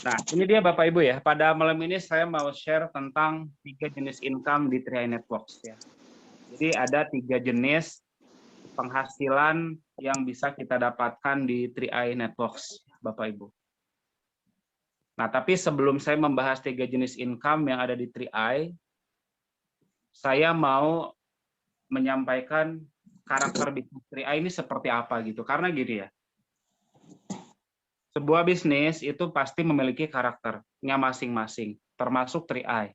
Nah, ini dia Bapak Ibu ya. Pada malam ini saya mau share tentang 3 jenis income di 3i Networks ya. Jadi ada 3 jenis penghasilan yang bisa kita dapatkan di 3i Networks, Bapak Ibu. Nah, tapi sebelum saya membahas 3 jenis income yang ada di 3i, saya mau menyampaikan karakter bisnis 3i ini seperti apa gitu. Karena gini ya, sebuah bisnis itu pasti memiliki karakternya masing-masing, termasuk 3i.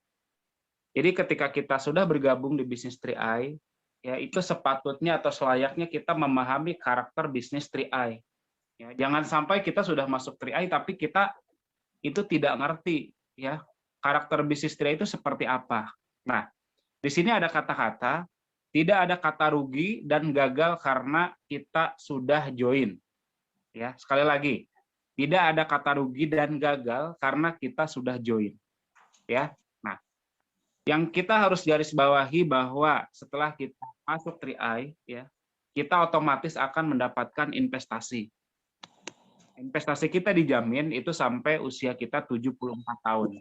Jadi ketika kita sudah bergabung di bisnis 3i, ya itu sepatutnya atau selayaknya kita memahami karakter bisnis 3i. Ya, jangan sampai kita sudah masuk 3i tapi kita itu tidak ngerti ya karakter bisnis 3i itu seperti apa. Nah, di sini ada kata-kata, tidak ada kata rugi dan gagal karena kita sudah join. Ya, sekali lagi, tidak ada kata rugi dan gagal karena kita sudah join. Ya. Nah, yang kita harus garis bawahi bahwa setelah kita masuk 3i, ya, kita otomatis akan mendapatkan investasi. Investasi kita dijamin itu sampai usia kita 74 tahun.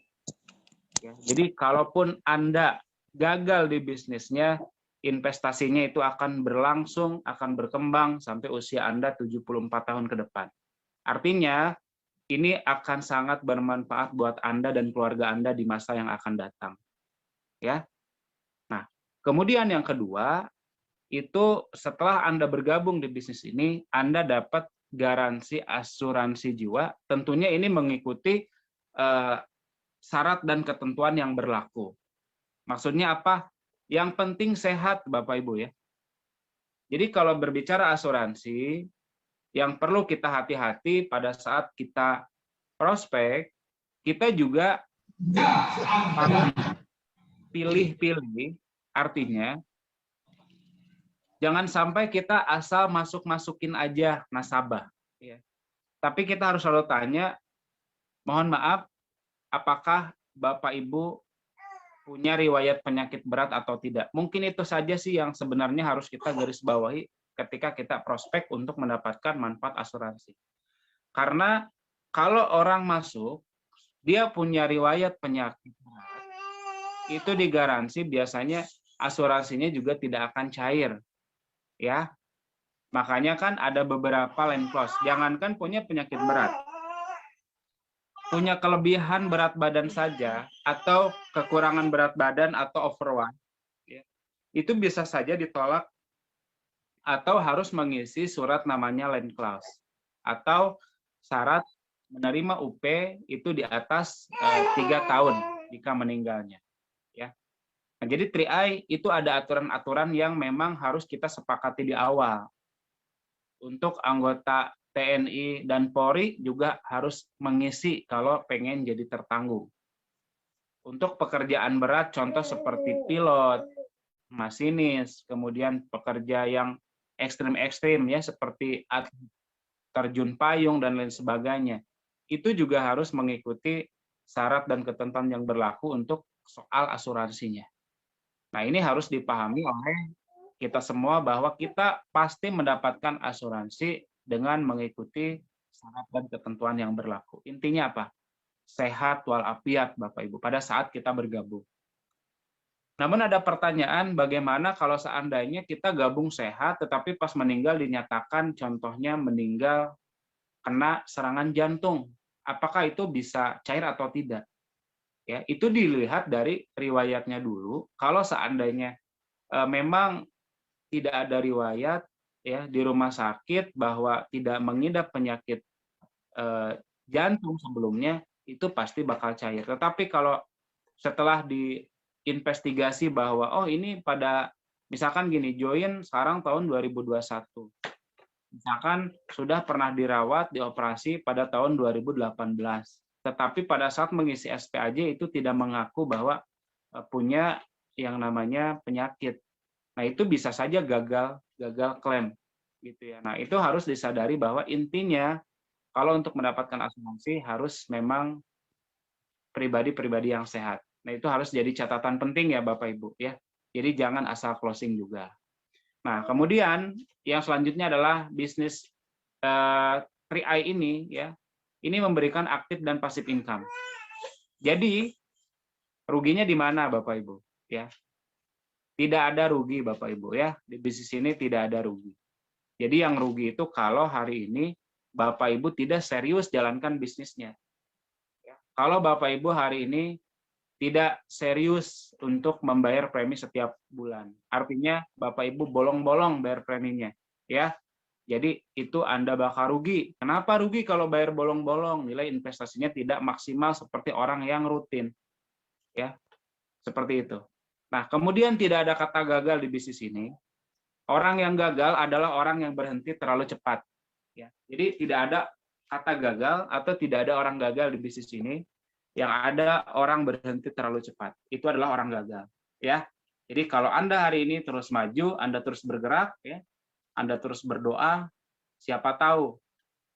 Ya, jadi kalaupun Anda gagal di bisnisnya, investasinya itu akan berlangsung, akan berkembang sampai usia Anda 74 tahun ke depan. Artinya, ini akan sangat bermanfaat buat Anda dan keluarga Anda di masa yang akan datang. Ya. Nah, kemudian yang kedua, itu setelah Anda bergabung di bisnis ini, Anda dapat garansi asuransi jiwa, tentunya ini mengikuti syarat dan ketentuan yang berlaku. Maksudnya apa? Yang penting sehat, Bapak Ibu ya. Jadi kalau berbicara asuransi, yang perlu kita hati-hati pada saat kita prospek, kita juga pilih-pilih, artinya jangan sampai kita asal masuk-masukin aja nasabah. Ya. Tapi kita harus selalu tanya, mohon maaf, apakah Bapak Ibu punya riwayat penyakit berat atau tidak. Mungkin itu saja sih yang sebenarnya harus kita garis bawahi ketika kita prospek untuk mendapatkan manfaat asuransi. Karena kalau orang masuk, dia punya riwayat penyakit berat, itu digaransi biasanya asuransinya juga tidak akan cair. Ya, makanya kan ada beberapa land clause. Jangankan punya penyakit berat, punya kelebihan berat badan saja atau kekurangan berat badan atau overweight, ya, itu bisa saja ditolak atau harus mengisi surat namanya land clause atau syarat menerima UP itu di atas 3 tahun jika meninggalnya. Ya. Nah, jadi 3i itu ada aturan-aturan yang memang harus kita sepakati di awal. Untuk anggota TNI dan Polri juga harus mengisi kalau pengen jadi tertanggung. Untuk pekerjaan berat, contoh seperti pilot, masinis, kemudian pekerja yang ekstrim-ekstrim ya seperti terjun payung dan lain sebagainya, itu juga harus mengikuti syarat dan ketentuan yang berlaku untuk soal asuransinya. Nah, ini harus dipahami oleh kita semua bahwa kita pasti mendapatkan asuransi dengan mengikuti syarat dan ketentuan yang berlaku. Intinya apa? Sehat walafiat, Bapak Ibu, pada saat kita bergabung. Namun ada pertanyaan, bagaimana kalau seandainya kita gabung sehat, tetapi pas meninggal dinyatakan contohnya meninggal kena serangan jantung. Apakah itu bisa cair atau tidak? Ya, itu dilihat dari riwayatnya dulu. Kalau seandainya memang tidak ada riwayat ya di rumah sakit bahwa tidak mengidap penyakit jantung sebelumnya, itu pasti bakal cair. Tetapi kalau setelah diinvestigasi bahwa oh ini pada misalkan gini, join sekarang tahun 2021. Misalkan sudah pernah dirawat, dioperasi pada tahun 2018. Tetapi pada saat mengisi SPAJ itu tidak mengaku bahwa punya yang namanya penyakit. Nah, itu bisa saja gagal klaim gitu ya. Nah, itu harus disadari bahwa intinya kalau untuk mendapatkan asuransi harus memang pribadi-pribadi yang sehat. Nah, itu harus jadi catatan penting ya Bapak Ibu ya. Jadi jangan asal closing juga. Nah, kemudian yang selanjutnya adalah bisnis 3i ini ya. ini memberikan aktif dan pasif income. Jadi ruginya di mana Bapak Ibu? Ya, tidak ada rugi Bapak Ibu ya. Di bisnis ini tidak ada rugi. Jadi yang rugi itu kalau hari ini Bapak Ibu tidak serius jalankan bisnisnya. Ya. Kalau Bapak Ibu hari ini tidak serius untuk membayar premi setiap bulan. Artinya Bapak Ibu bolong-bolong bayar preminya. Ya. Jadi itu Anda bakal rugi. Kenapa rugi kalau bayar bolong-bolong? Nilai investasinya tidak maksimal seperti orang yang rutin. Ya. Seperti itu. Nah, kemudian tidak ada kata gagal di bisnis ini. Orang yang gagal adalah orang yang berhenti terlalu cepat. Ya. Jadi tidak ada kata gagal atau tidak ada orang gagal di bisnis ini. Yang ada orang berhenti terlalu cepat. Itu adalah orang gagal. Ya. Jadi kalau Anda hari ini terus maju, Anda terus bergerak, ya, Anda terus berdoa, siapa tahu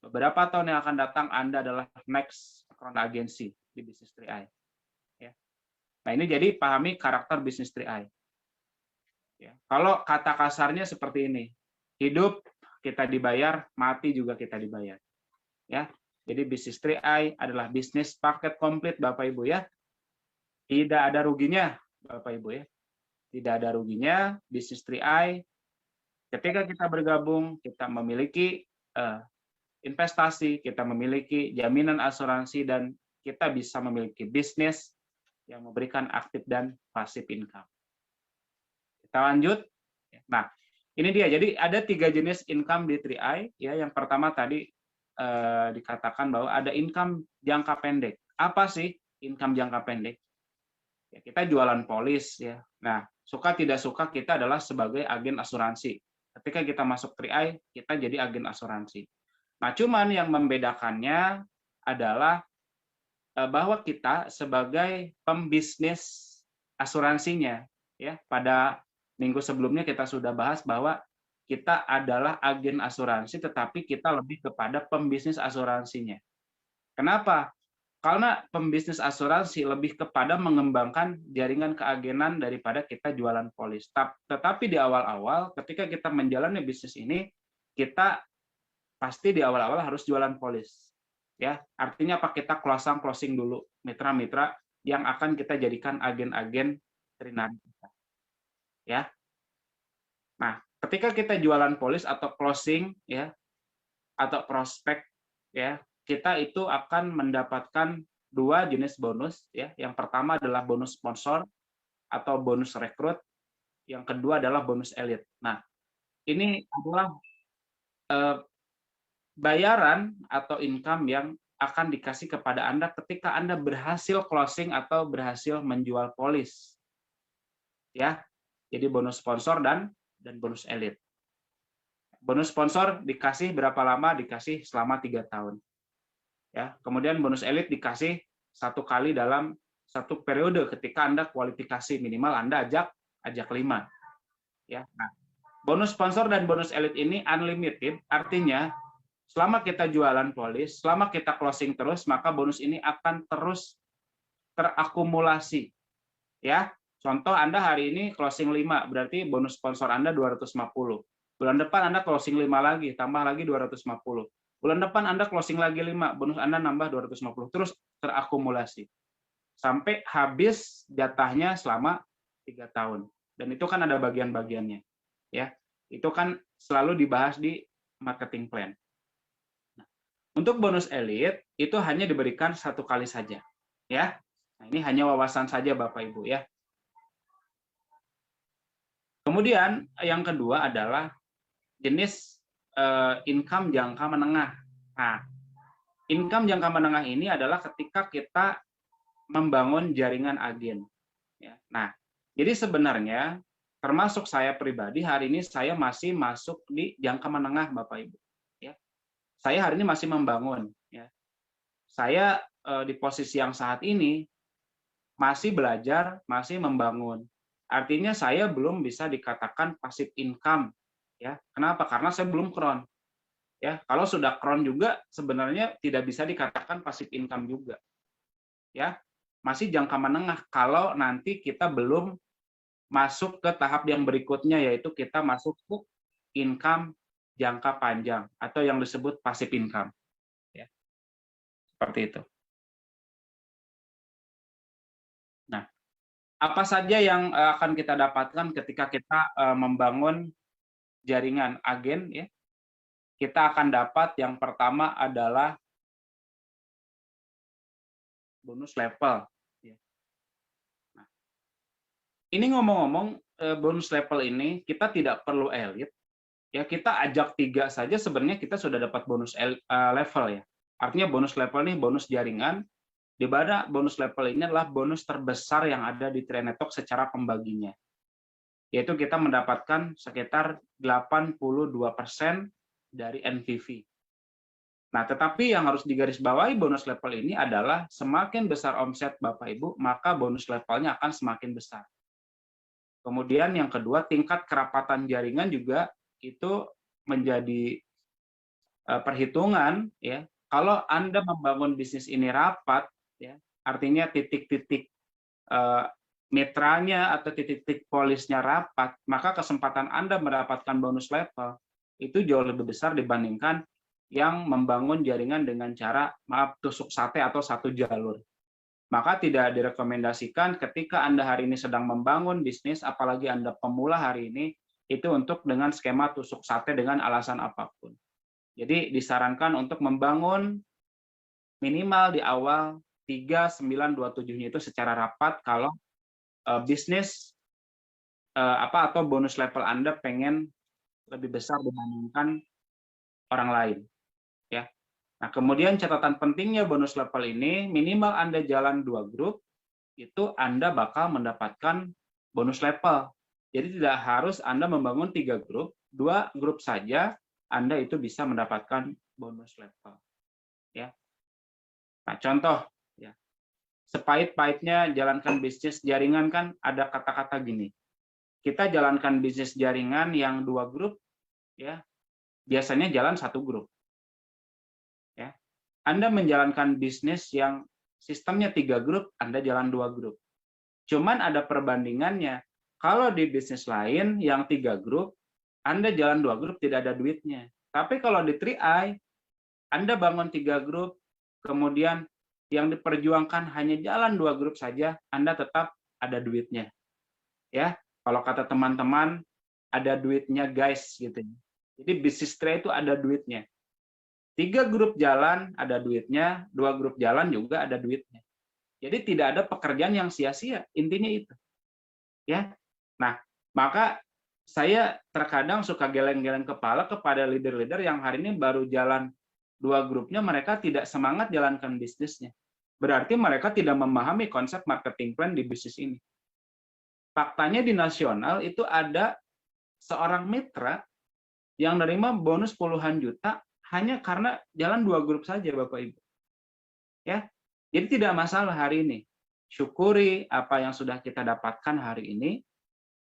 beberapa tahun yang akan datang Anda adalah next account agency di bisnis 3i. Nah, ini jadi pahami karakter bisnis 3i. Ya. Kalau kata kasarnya seperti ini, hidup kita dibayar, mati juga kita dibayar. Ya, jadi bisnis 3i adalah bisnis paket komplit Bapak Ibu ya. Tidak ada ruginya Bapak Ibu ya. Tidak ada ruginya bisnis 3i. Ketika kita bergabung, kita memiliki investasi, kita memiliki jaminan asuransi, dan kita bisa memiliki bisnis yang memberikan aktif dan pasif income. Kita lanjut. Nah, ini dia. Jadi ada 3 jenis income di 3i. Ya, yang pertama tadi dikatakan bahwa ada income jangka pendek. Apa sih income jangka pendek? Ya, kita jualan polis ya. Nah, suka tidak suka kita adalah sebagai agen asuransi. Ketika kita masuk 3i, kita jadi agen asuransi. Nah, cuman yang membedakannya adalah bahwa kita sebagai pembisnis asuransinya, ya, pada minggu sebelumnya kita sudah bahas bahwa kita adalah agen asuransi, tetapi kita lebih kepada pembisnis asuransinya. Kenapa? Karena pembisnis asuransi lebih kepada mengembangkan jaringan keagenan daripada kita jualan polis. Tetapi di awal-awal, ketika kita menjalani bisnis ini, kita pasti di awal-awal harus jualan polis. Ya, artinya apa? Kita closing dulu mitra-mitra yang akan kita jadikan agen-agen veterinary kita. Ya. Nah, ketika kita jualan polis atau closing ya atau prospek ya, kita itu akan mendapatkan 2 jenis bonus ya. Yang pertama adalah bonus sponsor atau bonus rekrut, yang kedua adalah bonus elit. Nah, ini adalah bayaran atau income yang akan dikasih kepada Anda ketika Anda berhasil closing atau berhasil menjual polis. Ya. Jadi bonus sponsor dan bonus elit. Bonus sponsor dikasih berapa lama? Dikasih selama 3 tahun. Ya. Kemudian bonus elit dikasih 1 kali dalam 1 periode ketika Anda kualifikasi, minimal Anda ajak 5. Ya. Nah, bonus sponsor dan bonus elit ini unlimited, artinya selama kita jualan polis, selama kita closing terus, maka bonus ini akan terus terakumulasi. Ya, contoh Anda hari ini closing 5, berarti bonus sponsor Anda 250. Bulan depan Anda closing 5 lagi, tambah lagi 250. Bulan depan Anda closing lagi 5, bonus Anda nambah 250. Terus terakumulasi. Sampai habis jatahnya selama 3 tahun. Dan itu kan ada bagian-bagiannya. Ya, itu kan selalu dibahas di marketing plan. Untuk bonus elit itu hanya diberikan 1 kali saja, ya. Nah, ini hanya wawasan saja Bapak Ibu ya. Kemudian yang kedua adalah jenis income jangka menengah. Nah, income jangka menengah ini adalah ketika kita membangun jaringan agen. Ya. Nah, jadi sebenarnya termasuk saya pribadi hari ini saya masih masuk di jangka menengah Bapak Ibu. Saya hari ini masih membangun. Ya. Saya di posisi yang saat ini masih belajar, masih membangun. Artinya saya belum bisa dikatakan passive income. Ya. Kenapa? Karena saya belum kron. Ya. Kalau sudah kron juga sebenarnya tidak bisa dikatakan passive income juga. Ya. Masih jangka menengah kalau nanti kita belum masuk ke tahap yang berikutnya, yaitu kita masuk ke income jangka panjang atau yang disebut passive income. Ya. Seperti itu. Nah, apa saja yang akan kita dapatkan ketika kita membangun jaringan agen ya? Kita akan dapat yang pertama adalah bonus level. Ya. Nah, ini ngomong-ngomong bonus level ini kita tidak perlu elit, ya kita ajak 3 saja sebenarnya kita sudah dapat bonus level ya. Artinya bonus level ini bonus jaringan, di mana bonus level ini adalah bonus terbesar yang ada di Trinetwork secara pembaginya. Yaitu kita mendapatkan sekitar 82% dari NPV. Nah, tetapi yang harus digarisbawahi bonus level ini adalah semakin besar omset Bapak Ibu, maka bonus levelnya akan semakin besar. Kemudian yang kedua, tingkat kerapatan jaringan juga itu menjadi perhitungan ya. Kalau Anda membangun bisnis ini rapat ya, artinya titik-titik mitranya atau titik-titik polisnya rapat, maka kesempatan Anda mendapatkan bonus level itu jauh lebih besar dibandingkan yang membangun jaringan dengan cara tusuk sate atau satu jalur. Maka tidak direkomendasikan ketika Anda hari ini sedang membangun bisnis, apalagi Anda pemula hari ini, itu untuk dengan skema tusuk sate dengan alasan apapun. Jadi disarankan untuk membangun minimal di awal 3927-nya itu secara rapat kalau bisnis atau bonus level Anda pengen lebih besar dibandingkan orang lain. Ya. Nah, kemudian catatan pentingnya bonus level ini, minimal Anda jalan 2 grup, itu Anda bakal mendapatkan bonus level. Jadi tidak harus Anda membangun 3 grup, 2 grup saja Anda itu bisa mendapatkan bonus level. Ya. Nah, contoh, ya. Sepahit-pahitnya jalankan bisnis jaringan kan ada kata-kata gini. Kita jalankan bisnis jaringan yang 2 grup, ya biasanya jalan 1 grup. Ya. Anda menjalankan bisnis yang sistemnya 3 grup, Anda jalan 2 grup. Cuman ada perbandingannya. Kalau di bisnis lain yang 3 grup, Anda jalan 2 grup tidak ada duitnya. Tapi kalau di 3i, Anda bangun 3 grup, kemudian yang diperjuangkan hanya jalan 2 grup saja, Anda tetap ada duitnya. Ya, kalau kata teman-teman, ada duitnya guys gitu. Jadi bisnis 3 itu ada duitnya. 3 grup jalan ada duitnya, 2 grup jalan juga ada duitnya. Jadi tidak ada pekerjaan yang sia-sia, intinya itu. Ya. Nah, maka saya terkadang suka geleng-geleng kepala kepada leader-leader yang hari ini baru jalan 2 grupnya, mereka tidak semangat jalankan bisnisnya. Berarti mereka tidak memahami konsep marketing plan di bisnis ini. Faktanya di nasional itu ada seorang mitra yang menerima bonus puluhan juta hanya karena jalan 2 grup saja, Bapak Ibu. Ya, jadi tidak masalah hari ini. Syukuri apa yang sudah kita dapatkan hari ini.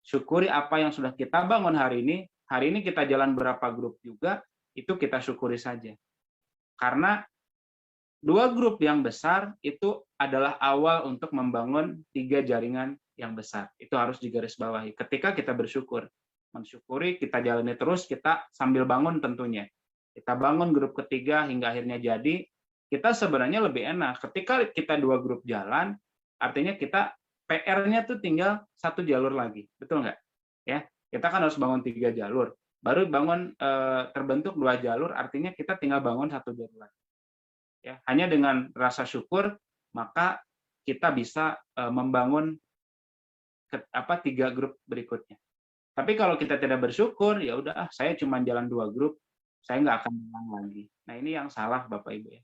Syukuri apa yang sudah kita bangun hari ini. Hari ini kita jalan berapa grup juga, itu kita syukuri saja. Karena 2 grup yang besar itu adalah awal untuk membangun 3 jaringan yang besar. Itu harus digarisbawahi. Ketika kita bersyukur, mensyukuri, kita jalani terus, kita sambil bangun tentunya. Kita bangun grup ketiga hingga akhirnya jadi, kita sebenarnya lebih enak. Ketika kita 2 grup jalan, artinya kita PR-nya tuh tinggal 1 jalur lagi, betul nggak? Ya, kita kan harus bangun 3 jalur, baru bangun terbentuk 2 jalur, artinya kita tinggal bangun 1 jalur lagi. Ya, hanya dengan rasa syukur maka kita bisa membangun 3 grup berikutnya. Tapi kalau kita tidak bersyukur, ya udah, saya cuma jalan 2 grup, saya nggak akan jalan lagi. Nah, ini yang salah Bapak Ibu ya.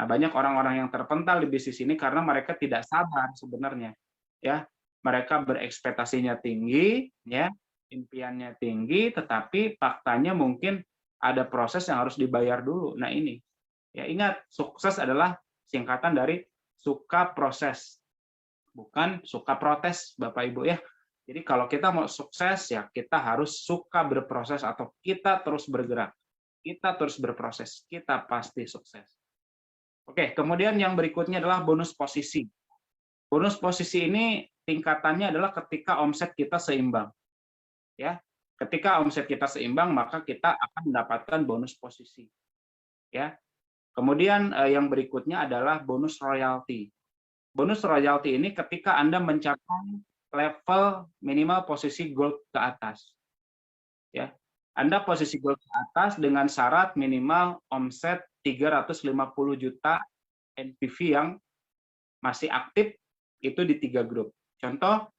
Nah, banyak orang-orang yang terpental di bisnis ini karena mereka tidak sabar sebenarnya. Ya, mereka berekspektasinya tinggi, ya, impiannya tinggi, tetapi faktanya mungkin ada proses yang harus dibayar dulu. Nah, ini. Ya, ingat, sukses adalah singkatan dari suka proses, bukan suka protes, Bapak Ibu ya. Jadi kalau kita mau sukses, ya kita harus suka berproses atau kita terus bergerak. Kita terus berproses, kita pasti sukses. Oke, kemudian yang berikutnya adalah bonus posisi. Bonus posisi ini tingkatannya adalah ketika omset kita seimbang. Ya, ketika omset kita seimbang, maka kita akan mendapatkan bonus posisi. Ya, Kemudian yang berikutnya adalah bonus royalti. Bonus royalti ini ketika Anda mencapai level minimal posisi gold ke atas. Ya. Anda posisi gold ke atas dengan syarat minimal omset 350 juta NPV yang masih aktif itu di 3 grup. Contoh,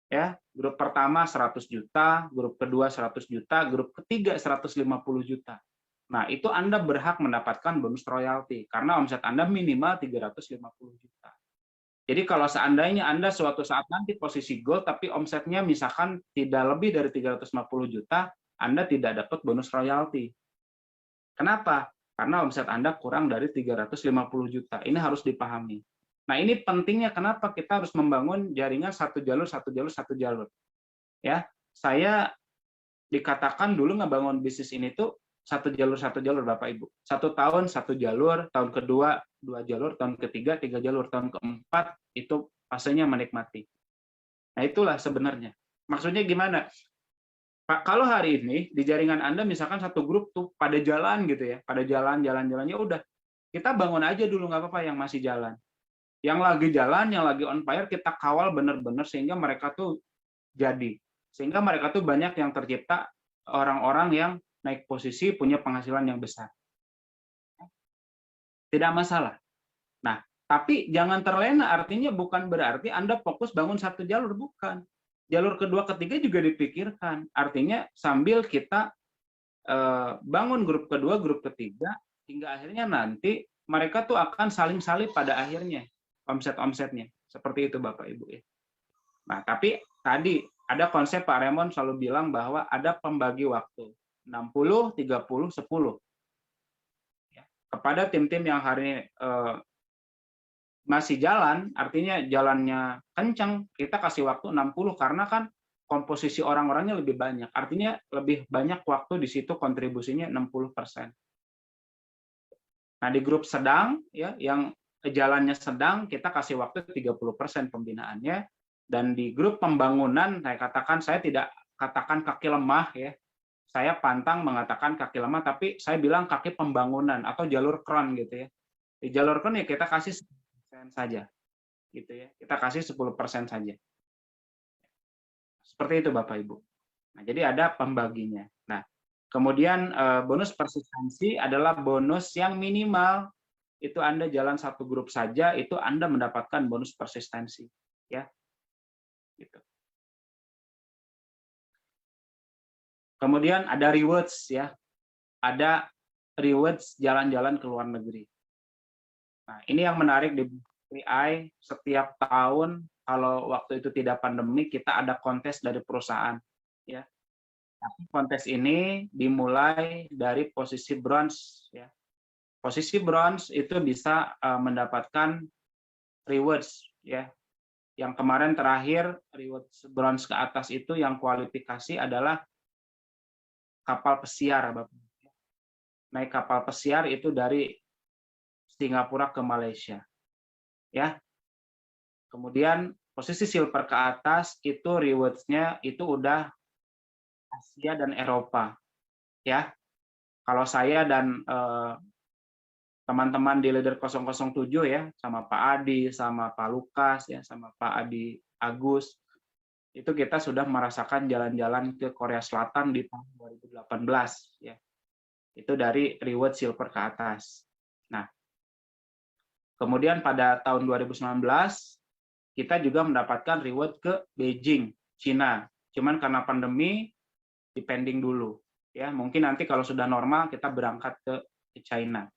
ya, grup pertama 100 juta, grup kedua 100 juta, grup ketiga 150 juta. Nah, itu Anda berhak mendapatkan bonus royalti karena omset Anda minimal 350 juta. Jadi kalau seandainya Anda suatu saat nanti posisi gold tapi omsetnya misalkan tidak lebih dari 350 juta, Anda tidak dapat bonus royalti. Kenapa? Karena omset Anda kurang dari 350 juta. Ini harus dipahami. Nah, ini pentingnya kenapa kita harus membangun jaringan satu jalur, satu jalur, satu jalur. Ya, saya dikatakan dulu ngebangun bisnis ini tuh satu jalur Bapak Ibu. 1 tahun 1 jalur, tahun kedua 2 jalur, tahun ketiga 3 jalur, tahun keempat itu fasenya menikmati. Nah, itulah sebenarnya. Maksudnya gimana? Pak, kalau hari ini di jaringan Anda misalkan satu grup tuh pada jalan gitu ya, pada jalan ya udah. Kita bangun aja dulu nggak apa-apa yang masih jalan. Yang lagi jalan, yang lagi on fire kita kawal benar-benar sehingga mereka tuh jadi. Sehingga mereka tuh banyak yang tercipta orang-orang yang naik posisi punya penghasilan yang besar. Tidak masalah. Nah, tapi jangan terlena, artinya bukan berarti Anda fokus bangun satu jalur, bukan. Jalur kedua, ketiga juga dipikirkan. Artinya sambil kita bangun grup kedua, grup ketiga, hingga akhirnya nanti mereka tuh akan saling salib pada akhirnya, omset-omsetnya. Seperti itu Bapak Ibu. Nah, tapi tadi ada konsep Pak Raymond selalu bilang bahwa ada pembagi waktu. 60, 30, 10. Kepada tim-tim yang hari ini masih jalan, artinya jalannya kencang, kita kasih waktu 60 karena kan komposisi orang-orangnya lebih banyak. Artinya lebih banyak waktu di situ kontribusinya 60%. Nah, di grup sedang ya yang jalannya sedang kita kasih waktu 30% pembinaannya, dan di grup pembangunan saya katakan, saya tidak katakan kaki lemah ya. Saya pantang mengatakan kaki lemah, tapi saya bilang kaki pembangunan atau jalur kron gitu ya. Di jalur kron ya kita kasih 10% saja. Gitu ya. Kita kasih 10% saja. Seperti itu Bapak Ibu. Nah, jadi ada pembaginya. Nah, kemudian bonus persistensi adalah bonus yang minimal itu Anda jalan satu grup saja, itu Anda mendapatkan bonus persistensi. Ya. Gitu. Kemudian ada rewards ya. Ada rewards jalan-jalan ke luar negeri. Nah, ini yang menarik di BRI, setiap tahun kalau waktu itu tidak pandemi kita ada kontes dari perusahaan ya. Tapi kontes ini dimulai dari posisi bronze ya. Posisi bronze itu bisa mendapatkan rewards ya. Yang kemarin terakhir rewards bronze ke atas itu yang kualifikasi adalah kapal pesiar, Bapak. Naik kapal pesiar itu dari Singapura ke Malaysia. Ya. Kemudian posisi silver ke atas itu rewards-nya itu udah Asia dan Eropa. Ya. Kalau saya dan teman-teman di Leader 007 ya, sama Pak Adi, sama Pak Lukas ya, sama Pak Adi Agus, itu kita sudah merasakan jalan-jalan ke Korea Selatan di tahun 2018 ya. Itu dari reward silver ke atas. Nah, kemudian pada tahun 2019 kita juga mendapatkan reward ke Beijing, Cina. Cuman karena pandemi dipending dulu ya. Mungkin nanti kalau sudah normal kita berangkat ke China.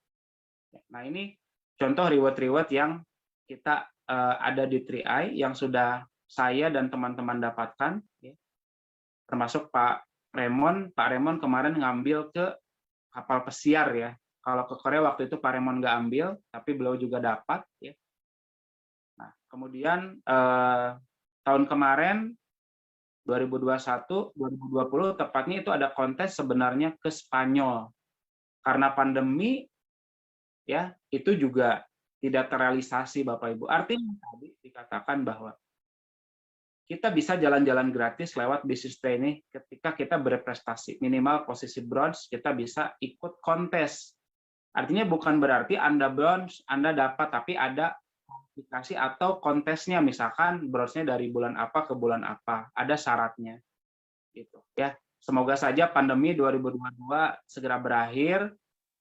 Nah, ini contoh reward-reward yang kita ada di 3i yang sudah saya dan teman-teman dapatkan ya. Termasuk Pak Raymond kemarin ngambil ke kapal pesiar ya. Kalau ke Korea waktu itu Pak Raymond nggak ambil, tapi beliau juga dapat ya. Nah, kemudian tahun kemarin 2021, 2020 tepatnya itu ada kontes sebenarnya ke Spanyol. Karena pandemi ya, itu juga tidak terrealisasi Bapak Ibu. Artinya tadi dikatakan bahwa kita bisa jalan-jalan gratis lewat bisnis training ketika kita berprestasi. Minimal posisi bronze, kita bisa ikut kontes Artinya bukan berarti Anda bronze, Anda dapat, tapi ada aplikasi atau kontesnya, misalkan bronze-nya dari bulan apa ke bulan apa, ada syaratnya gitu ya. Semoga saja pandemi 2022 segera berakhir,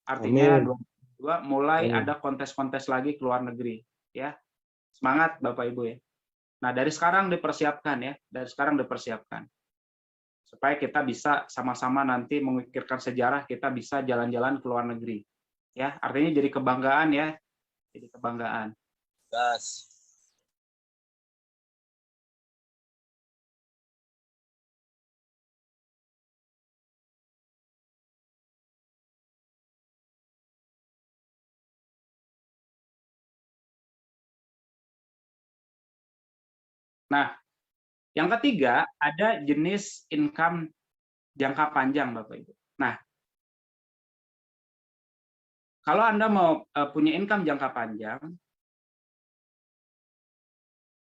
artinya Amin. 2022 mulai Amin. ada kontes-kontes lagi ke luar negeri ya. Semangat Bapak Ibu ya. Nah, dari sekarang dipersiapkan ya, dari sekarang dipersiapkan supaya kita bisa sama-sama nanti memikirkan sejarah, kita bisa jalan-jalan ke luar negeri. Ya, artinya jadi kebanggaan ya, jadi kebanggaan. Gas. Nah, yang ketiga ada jenis income jangka panjang, Bapak Ibu. Nah, kalau Anda mau punya income jangka panjang,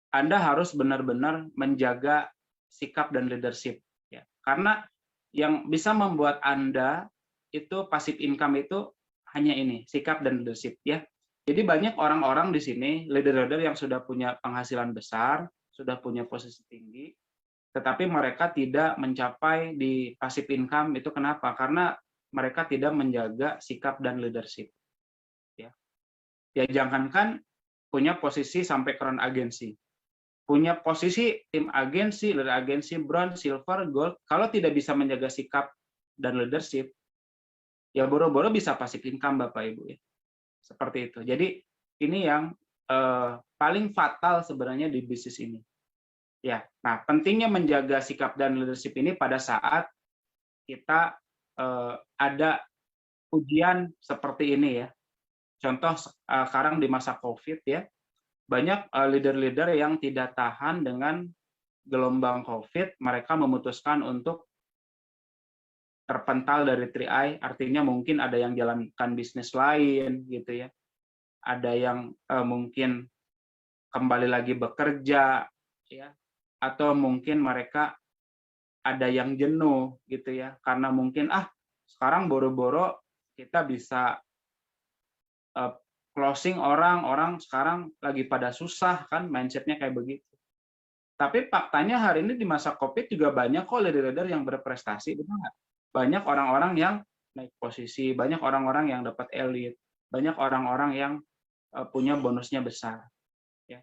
Anda harus benar-benar menjaga sikap dan leadership ya. Karena yang bisa membuat Anda itu passive income itu hanya ini, sikap dan leadership ya. Jadi banyak orang-orang di sini, leader-leader yang sudah punya penghasilan besar, sudah punya posisi tinggi, tetapi mereka tidak mencapai di passive income. Itu kenapa? Karena mereka tidak menjaga sikap dan leadership. Ya jangankan punya posisi sampai crown agensi, punya posisi tim agensi, leader agensi, bronze, silver, gold, kalau tidak bisa menjaga sikap dan leadership, ya boro-boro bisa passive income Bapak Ibu ya. Seperti itu. Jadi ini yang paling fatal sebenarnya di bisnis ini. Ya, nah pentingnya menjaga sikap dan leadership ini pada saat kita ada ujian seperti ini ya. Contoh sekarang di masa COVID ya, banyak leader-leader yang tidak tahan dengan gelombang COVID, mereka memutuskan untuk terpental dari 3i, artinya mungkin ada yang jalankan bisnis lain gitu ya. Ada yang mungkin kembali lagi bekerja ya, atau mungkin mereka ada yang jenuh gitu ya, karena mungkin sekarang boro-boro kita bisa closing, orang sekarang lagi pada susah kan, mindsetnya kayak begitu. Tapi faktanya hari ini di masa COVID juga banyak kok leader-leader yang berprestasi, betul nggak? Banyak orang-orang yang naik posisi, banyak orang-orang yang dapat elit, banyak orang-orang yang punya bonusnya besar. Ya.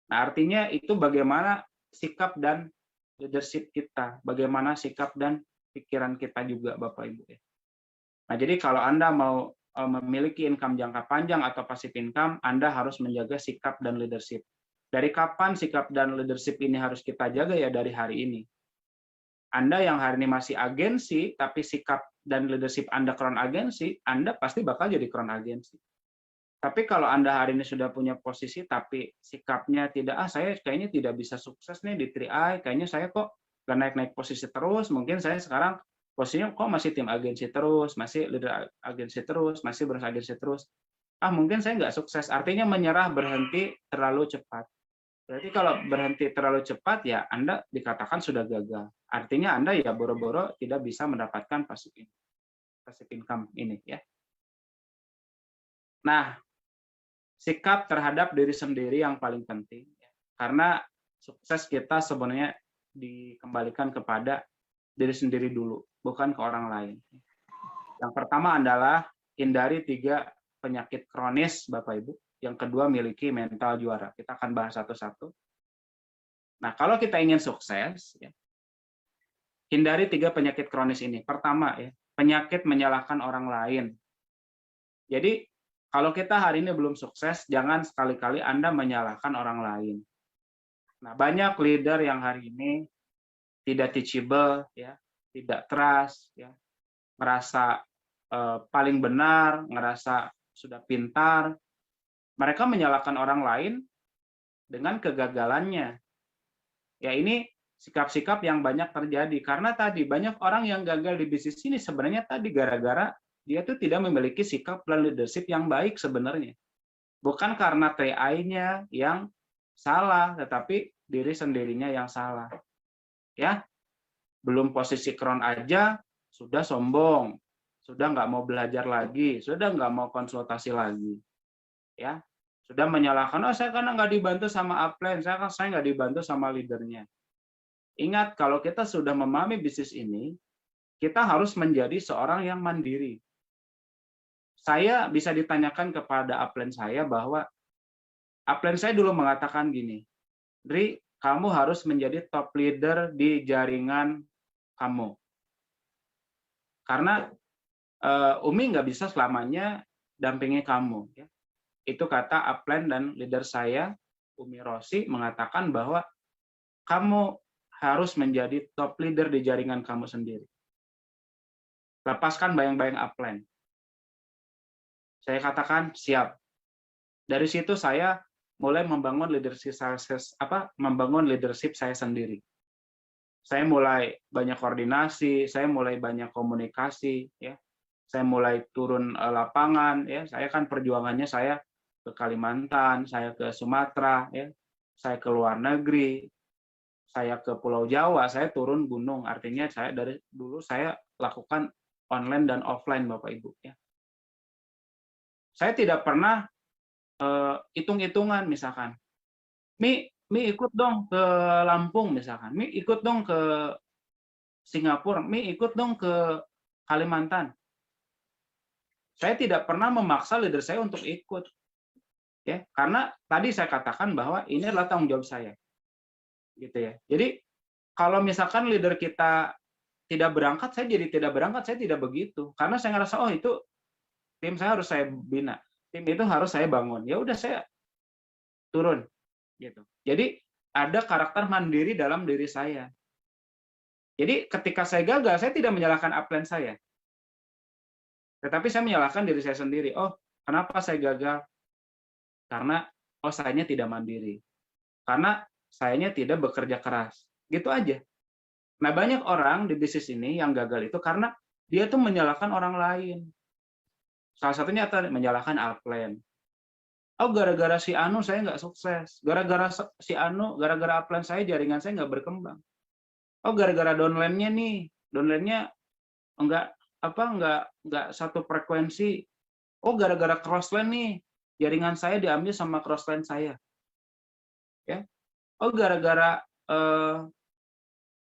Nah artinya itu bagaimana sikap dan leadership kita, bagaimana sikap dan pikiran kita juga Bapak Ibu. Nah jadi kalau Anda mau memiliki income jangka panjang atau passive income, Anda harus menjaga sikap dan leadership. Dari kapan sikap dan leadership ini harus kita jaga ya dari hari ini. Anda yang hari ini masih agensi, tapi sikap dan leadership Anda crown agensi, Anda pasti bakal jadi crown agensi. Tapi kalau Anda hari ini sudah punya posisi, tapi sikapnya tidak, saya kayaknya tidak bisa sukses nih di 3i, kayaknya saya kok gak naik-naik posisi terus, mungkin saya sekarang posisinya kok masih tim agensi terus, masih leader agensi terus, masih bronze agensi terus. Mungkin saya nggak sukses, artinya menyerah, berhenti terlalu cepat. Berarti kalau berhenti terlalu cepat, ya Anda dikatakan sudah gagal. Artinya Anda ya boro-boro tidak bisa mendapatkan passive income ini ya. Nah, sikap terhadap diri sendiri yang paling penting. Karena sukses kita sebenarnya dikembalikan kepada diri sendiri dulu, bukan ke orang lain. Yang pertama adalah hindari 3 penyakit kronis, Bapak Ibu. Yang kedua, miliki mental juara. Kita akan bahas satu-satu. Nah, kalau kita ingin sukses, ya, hindari 3 penyakit kronis ini. Pertama, ya, penyakit menyalahkan orang lain. Jadi, kalau kita hari ini belum sukses, jangan sekali-kali Anda menyalahkan orang lain. Nah, banyak leader yang hari ini tidak teachable, ya, tidak trust, ya, merasa paling benar, ngerasa sudah pintar, mereka menyalahkan orang lain dengan kegagalannya. Ya ini sikap-sikap yang banyak terjadi karena tadi banyak orang yang gagal di bisnis ini sebenarnya tadi gara-gara dia tuh tidak memiliki sikap dan leadership yang baik sebenarnya. Bukan karena 3i-nya yang salah, tetapi diri sendirinya yang salah. Ya, belum posisi crown aja sudah sombong, sudah nggak mau belajar lagi, sudah nggak mau konsultasi lagi, ya, sudah menyalahkan, oh saya karena nggak dibantu sama upline, saya nggak dibantu sama leadernya. Ingat, kalau kita sudah memahami bisnis ini, kita harus menjadi seorang yang mandiri. Saya bisa ditanyakan kepada upline saya bahwa upline saya dulu mengatakan gini, Dri, kamu harus menjadi top leader di jaringan kamu. Karena Umi nggak bisa selamanya dampingi kamu. Ya. Itu kata upline dan leader saya, Umi Rosi, mengatakan bahwa kamu harus menjadi top leader di jaringan kamu sendiri. Lepaskan bayang-bayang upline. Saya katakan siap. Dari situ saya mulai membangun leadership saya sendiri. Saya mulai banyak koordinasi, saya mulai banyak komunikasi, ya. Saya mulai turun lapangan, ya. Saya kan perjuangannya saya ke Kalimantan, saya ke Sumatera, ya. Saya ke luar negeri, saya ke Pulau Jawa, saya turun gunung. Artinya saya dari dulu saya lakukan online dan offline, Bapak Ibu, ya. Saya tidak pernah hitung-hitungan misalkan. Mi ikut dong ke Lampung misalkan. Mi ikut dong ke Singapura. Mi ikut dong ke Kalimantan. Saya tidak pernah memaksa leader saya untuk ikut. Ya, karena tadi saya katakan bahwa ini adalah tanggung jawab saya. Gitu ya. Jadi kalau misalkan leader kita tidak berangkat, saya jadi tidak berangkat, saya tidak begitu. Karena saya ngerasa oh itu tim saya harus saya bina. Tim itu harus saya bangun. Ya udah saya turun gitu. Jadi ada karakter mandiri dalam diri saya. Jadi ketika saya gagal, saya tidak menyalahkan upline saya. Tetapi saya menyalahkan diri saya sendiri. Oh, kenapa saya gagal? Karena oh sayanya tidak mandiri. Karena sayanya tidak bekerja keras. Gitu aja. Nah, banyak orang di bisnis ini yang gagal itu karena dia tuh menyalahkan orang lain. Salah satunya menyalahkan upline. Oh, gara-gara si Anu saya nggak sukses. Gara-gara si Anu, gara-gara upline saya jaringan saya nggak berkembang. Oh, gara-gara downline-nya nih, downline-nya nggak satu frekuensi. Oh, gara-gara crossline nih, jaringan saya diambil sama crossline saya. Ya. Oh, gara-gara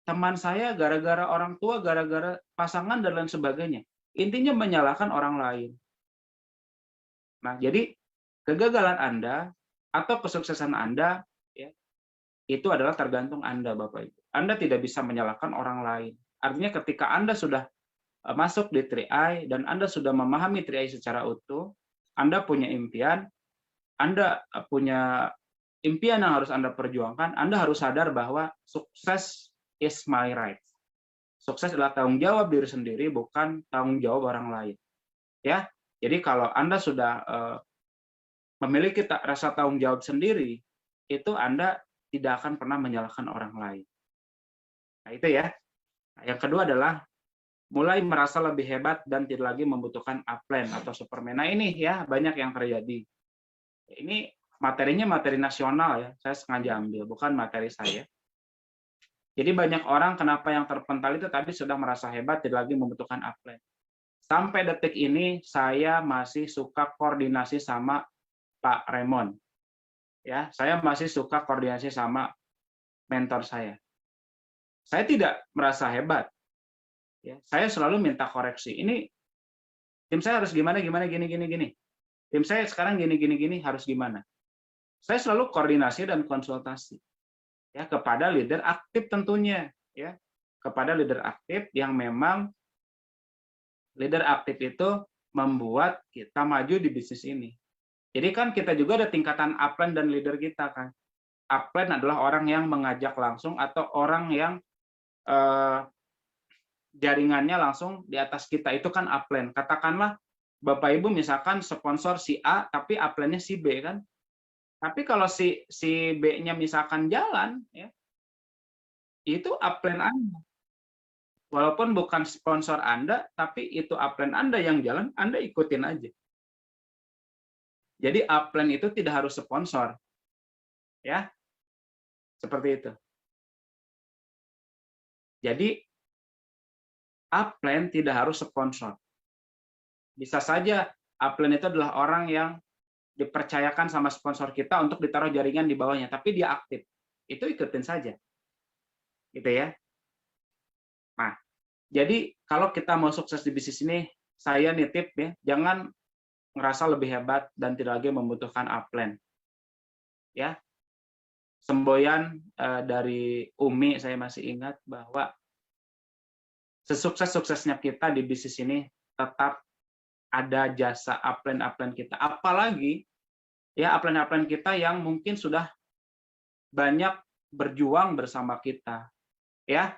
teman saya, gara-gara orang tua, gara-gara pasangan dan lain sebagainya. Intinya menyalahkan orang lain. Nah, jadi kegagalan Anda atau kesuksesan Anda ya, itu adalah tergantung Anda, Bapak Ibu. Anda tidak bisa menyalahkan orang lain. Artinya ketika Anda sudah masuk di 3i dan Anda sudah memahami 3i secara utuh, Anda punya impian, Anda punya impian yang harus Anda perjuangkan, Anda harus sadar bahwa sukses is my right. Sukses adalah tanggung jawab diri sendiri, bukan tanggung jawab orang lain. Ya, jadi kalau Anda sudah memiliki rasa tanggung jawab sendiri, itu Anda tidak akan pernah menyalahkan orang lain. Nah, itu ya. Nah, yang kedua adalah mulai merasa lebih hebat dan tidak lagi membutuhkan upline atau superman. Nah, ini ya banyak yang terjadi. Ini materinya materi nasional ya, saya sengaja ambil, bukan materi saya. Jadi banyak orang kenapa yang terpental itu tadi sudah merasa hebat, tidak lagi membutuhkan upline. Sampai detik ini saya masih suka koordinasi sama Pak Raymond. Ya, saya masih suka koordinasi sama mentor saya. Saya tidak merasa hebat. Ya, saya selalu minta koreksi. Ini tim saya harus gimana gini. Tim saya sekarang gini harus gimana. Saya selalu koordinasi dan konsultasi. Ya, kepada leader aktif tentunya, ya. Kepada leader aktif yang memang leader aktif itu membuat kita maju di bisnis ini. Jadi kan kita juga ada tingkatan upline dan leader kita kan. Upline adalah orang yang mengajak langsung atau orang yang jaringannya langsung di atas kita, itu kan upline. Katakanlah Bapak Ibu misalkan sponsor si A tapi upline-nya si B kan. Tapi kalau si B-nya misalkan jalan ya, itu upline Anda. Walaupun bukan sponsor Anda, tapi itu upline Anda yang jalan, Anda ikutin aja. Jadi upline itu tidak harus sponsor. Ya. Seperti itu. Jadi upline tidak harus sponsor. Bisa saja upline itu adalah orang yang dipercayakan sama sponsor kita untuk ditaruh jaringan di bawahnya, tapi dia aktif. Itu ikutin saja. Gitu ya. Nah, jadi kalau kita mau sukses di bisnis ini, saya nitip ya, jangan ngerasa lebih hebat dan tidak lagi membutuhkan upline. Ya, semboyan dari Umi saya masih ingat bahwa sesukses-suksesnya kita di bisnis ini tetap ada jasa upline-upline kita. Apalagi ya upline-upline kita yang mungkin sudah banyak berjuang bersama kita. Ya,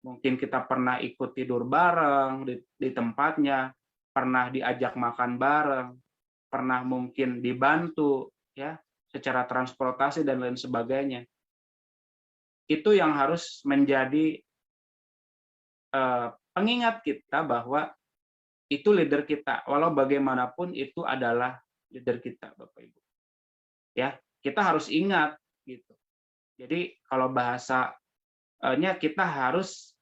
mungkin kita pernah ikut tidur bareng di tempatnya, pernah diajak makan bareng, pernah mungkin dibantu ya secara transportasi dan lain sebagainya. Itu yang harus menjadi pengingat kita bahwa itu leader kita. Walau bagaimanapun itu adalah leader kita, Bapak Ibu. Ya, kita harus ingat gitu. Jadi kalau bahasanya kita harus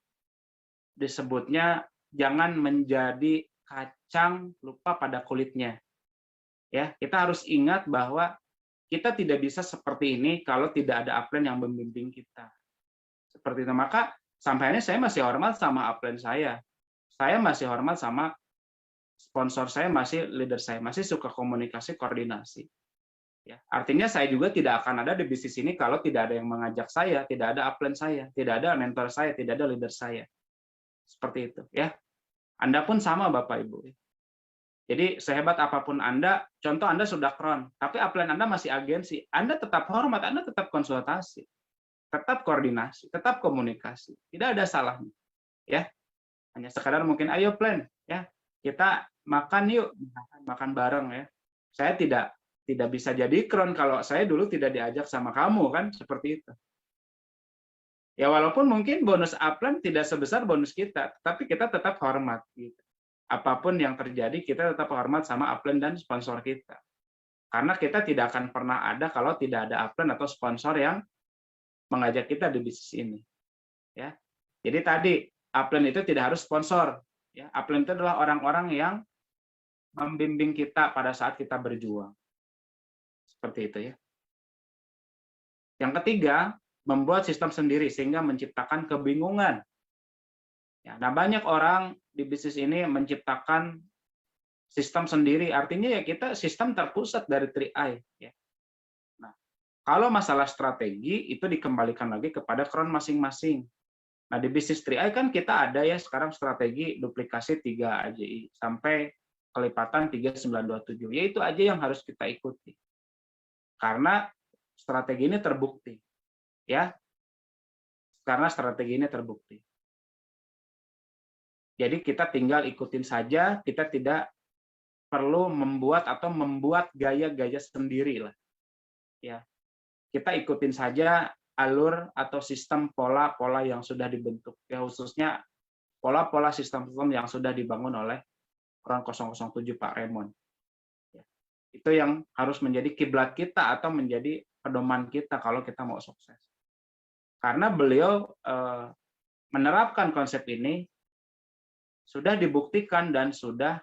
disebutnya jangan menjadi kacang lupa pada kulitnya. Ya, kita harus ingat bahwa kita tidak bisa seperti ini kalau tidak ada upline yang membimbing kita. Seperti itu. Maka sampai ini saya masih hormat sama upline saya. Saya masih hormat sama sponsor saya, masih leader saya, masih suka komunikasi, koordinasi. Ya, artinya saya juga tidak akan ada di bisnis ini kalau tidak ada yang mengajak saya, tidak ada upline saya, tidak ada mentor saya, tidak ada leader saya. Seperti itu, ya. Anda pun sama, Bapak Ibu. Jadi sehebat apapun Anda, contoh Anda sudah kron, tapi upline Anda masih agensi, Anda tetap hormat, Anda tetap konsultasi, tetap koordinasi, tetap komunikasi. Tidak ada salahnya, ya. Hanya sekadar mungkin ayo plan, ya. Kita makan yuk, makan bareng ya. Saya tidak bisa jadi kron kalau saya dulu tidak diajak sama kamu kan, seperti itu. Ya walaupun mungkin bonus upline tidak sebesar bonus kita, tapi kita tetap hormat gitu. Apapun yang terjadi kita tetap hormat sama upline dan sponsor kita. Karena kita tidak akan pernah ada kalau tidak ada upline atau sponsor yang mengajak kita di bisnis ini. Ya. Jadi tadi upline itu tidak harus sponsor. Ya, upline itu adalah orang-orang yang membimbing kita pada saat kita berjuang. Seperti itu ya. Yang ketiga, membuat sistem sendiri sehingga menciptakan kebingungan. Ya, nah banyak orang di bisnis ini menciptakan sistem sendiri, artinya ya kita sistem terpusat dari 3i. Ya. Nah, kalau masalah strategi itu dikembalikan lagi kepada kron masing-masing. Nah di bisnis 3i kan kita ada ya sekarang strategi duplikasi 3 AJI sampai kelipatan 3927. Ya itu aja yang harus kita ikuti. Karena strategi ini terbukti. Ya. Karena strategi ini terbukti. Jadi kita tinggal ikutin saja, kita tidak perlu membuat gaya-gaya sendiri lah. Ya. Kita ikutin saja alur atau sistem pola-pola yang sudah dibentuk. Ya khususnya pola-pola sistem-sistem yang sudah dibangun oleh Kron 007 Pak Raymond. Ya. Itu yang harus menjadi kiblat kita atau menjadi pedoman kita kalau kita mau sukses. Karena beliau menerapkan konsep ini sudah dibuktikan dan sudah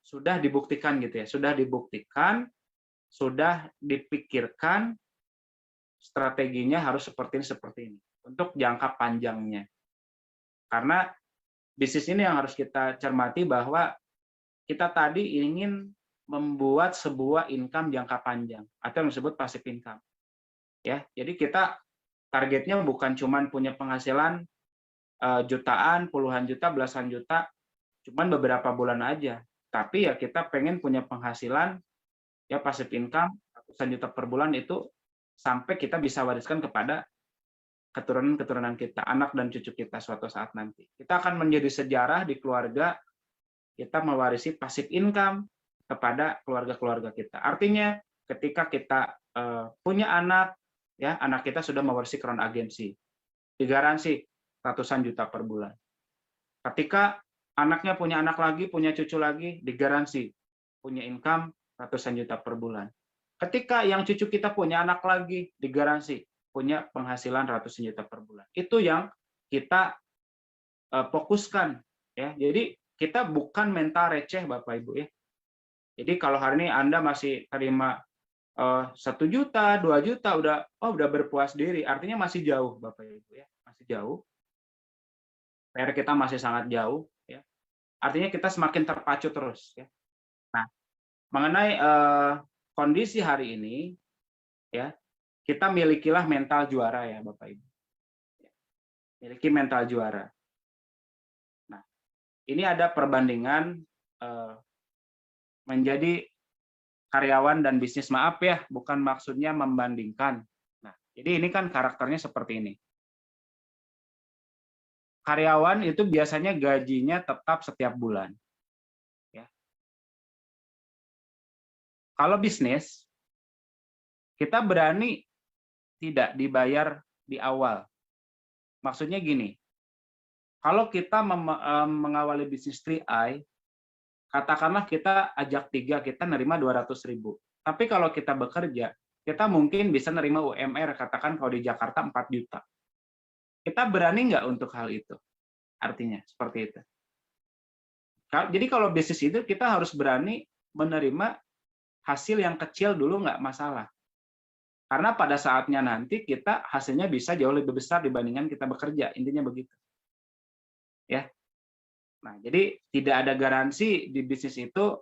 sudah dibuktikan gitu ya, sudah dibuktikan, sudah dipikirkan strateginya harus seperti ini untuk jangka panjangnya. Karena bisnis ini yang harus kita cermati bahwa kita tadi ingin membuat sebuah income jangka panjang atau yang disebut passive income. Ya, jadi kita targetnya bukan cuma punya penghasilan jutaan, puluhan juta, belasan juta, cuman beberapa bulan aja. Tapi ya kita pengen punya penghasilan ya passive income ratusan juta per bulan itu sampai kita bisa wariskan kepada keturunan-keturunan kita, anak dan cucu kita suatu saat nanti. Kita akan menjadi sejarah di keluarga, kita mewarisi passive income kepada keluarga-keluarga kita. Artinya ketika kita punya anak, ya anak kita sudah mewarisi Kron agensi, digaransi ratusan juta per bulan. Ketika anaknya punya anak lagi, punya cucu lagi, digaransi punya income ratusan juta per bulan. Ketika yang cucu kita punya anak lagi, digaransi punya penghasilan ratusan juta per bulan. Itu yang kita fokuskan ya. Jadi kita bukan mental receh Bapak Ibu ya. Jadi kalau hari ini Anda masih terima 1 juta, 2 juta udah berpuas diri, artinya masih jauh Bapak Ibu ya, masih jauh. PR kita masih sangat jauh ya. Artinya kita semakin terpacu terus ya. Nah, mengenai kondisi hari ini ya, kita milikilah mental juara ya Bapak Ibu. Miliki mental juara. Nah, ini ada perbandingan menjadi karyawan dan bisnis, maaf ya, bukan maksudnya membandingkan. Nah, jadi ini kan karakternya seperti ini. Karyawan itu biasanya gajinya tetap setiap bulan. Ya. Kalau bisnis, kita berani tidak dibayar di awal. Maksudnya gini, kalau kita mengawali bisnis 3i, katakanlah kita ajak 3, kita nerima 200.000. Tapi kalau kita bekerja, kita mungkin bisa nerima UMR, katakan kalau di Jakarta 4 juta. Kita berani nggak untuk hal itu? Artinya, seperti itu. Jadi kalau bisnis itu kita harus berani menerima hasil yang kecil dulu, nggak masalah. Karena pada saatnya nanti kita hasilnya bisa jauh lebih besar dibandingkan kita bekerja, intinya begitu. Ya. Nah, jadi tidak ada garansi di bisnis itu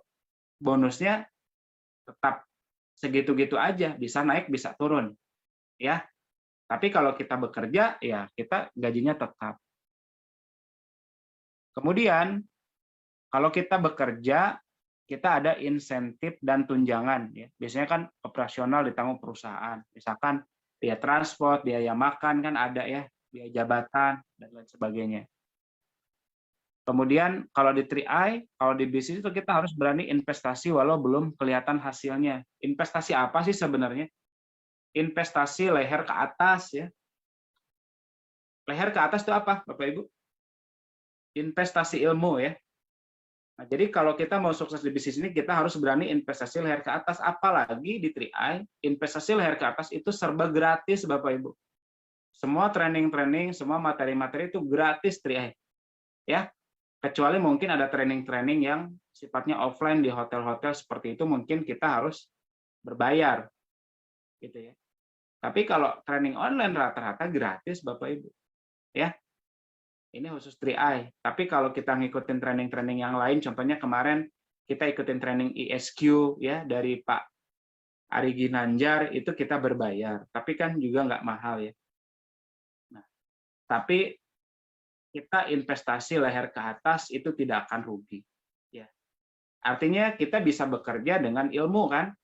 bonusnya tetap segitu-gitu aja, bisa naik, bisa turun. Ya. Tapi kalau kita bekerja, ya kita gajinya tetap. Kemudian, kalau kita bekerja, kita ada insentif dan tunjangan. Ya. Biasanya kan operasional ditanggung perusahaan. Misalkan biaya transport, biaya makan kan ada ya, biaya jabatan, dan lain sebagainya. Kemudian kalau di 3i, kalau di bisnis itu kita harus berani investasi walau belum kelihatan hasilnya. Investasi apa sih sebenarnya? Investasi leher ke atas ya. Leher ke atas itu apa, Bapak Ibu? Investasi ilmu ya. Nah, jadi kalau kita mau sukses di bisnis ini, kita harus berani investasi leher ke atas. Apalagi di 3i, investasi leher ke atas itu serba gratis, Bapak Ibu. Semua training-training, semua materi-materi itu gratis 3i. Ya, kecuali mungkin ada training-training yang sifatnya offline di hotel-hotel seperti itu, mungkin kita harus berbayar. Gitu ya. Tapi kalau training online rata-rata gratis, Bapak Ibu. Ya. Ini khusus 3i. Tapi kalau kita ngikutin training-training yang lain, contohnya kemarin kita ikutin training ISQ ya dari Pak Ari Ginanjar, itu kita berbayar. Tapi kan juga nggak mahal ya. Nah, tapi kita investasi leher ke atas itu tidak akan rugi. Ya. Artinya kita bisa bekerja dengan ilmu kan?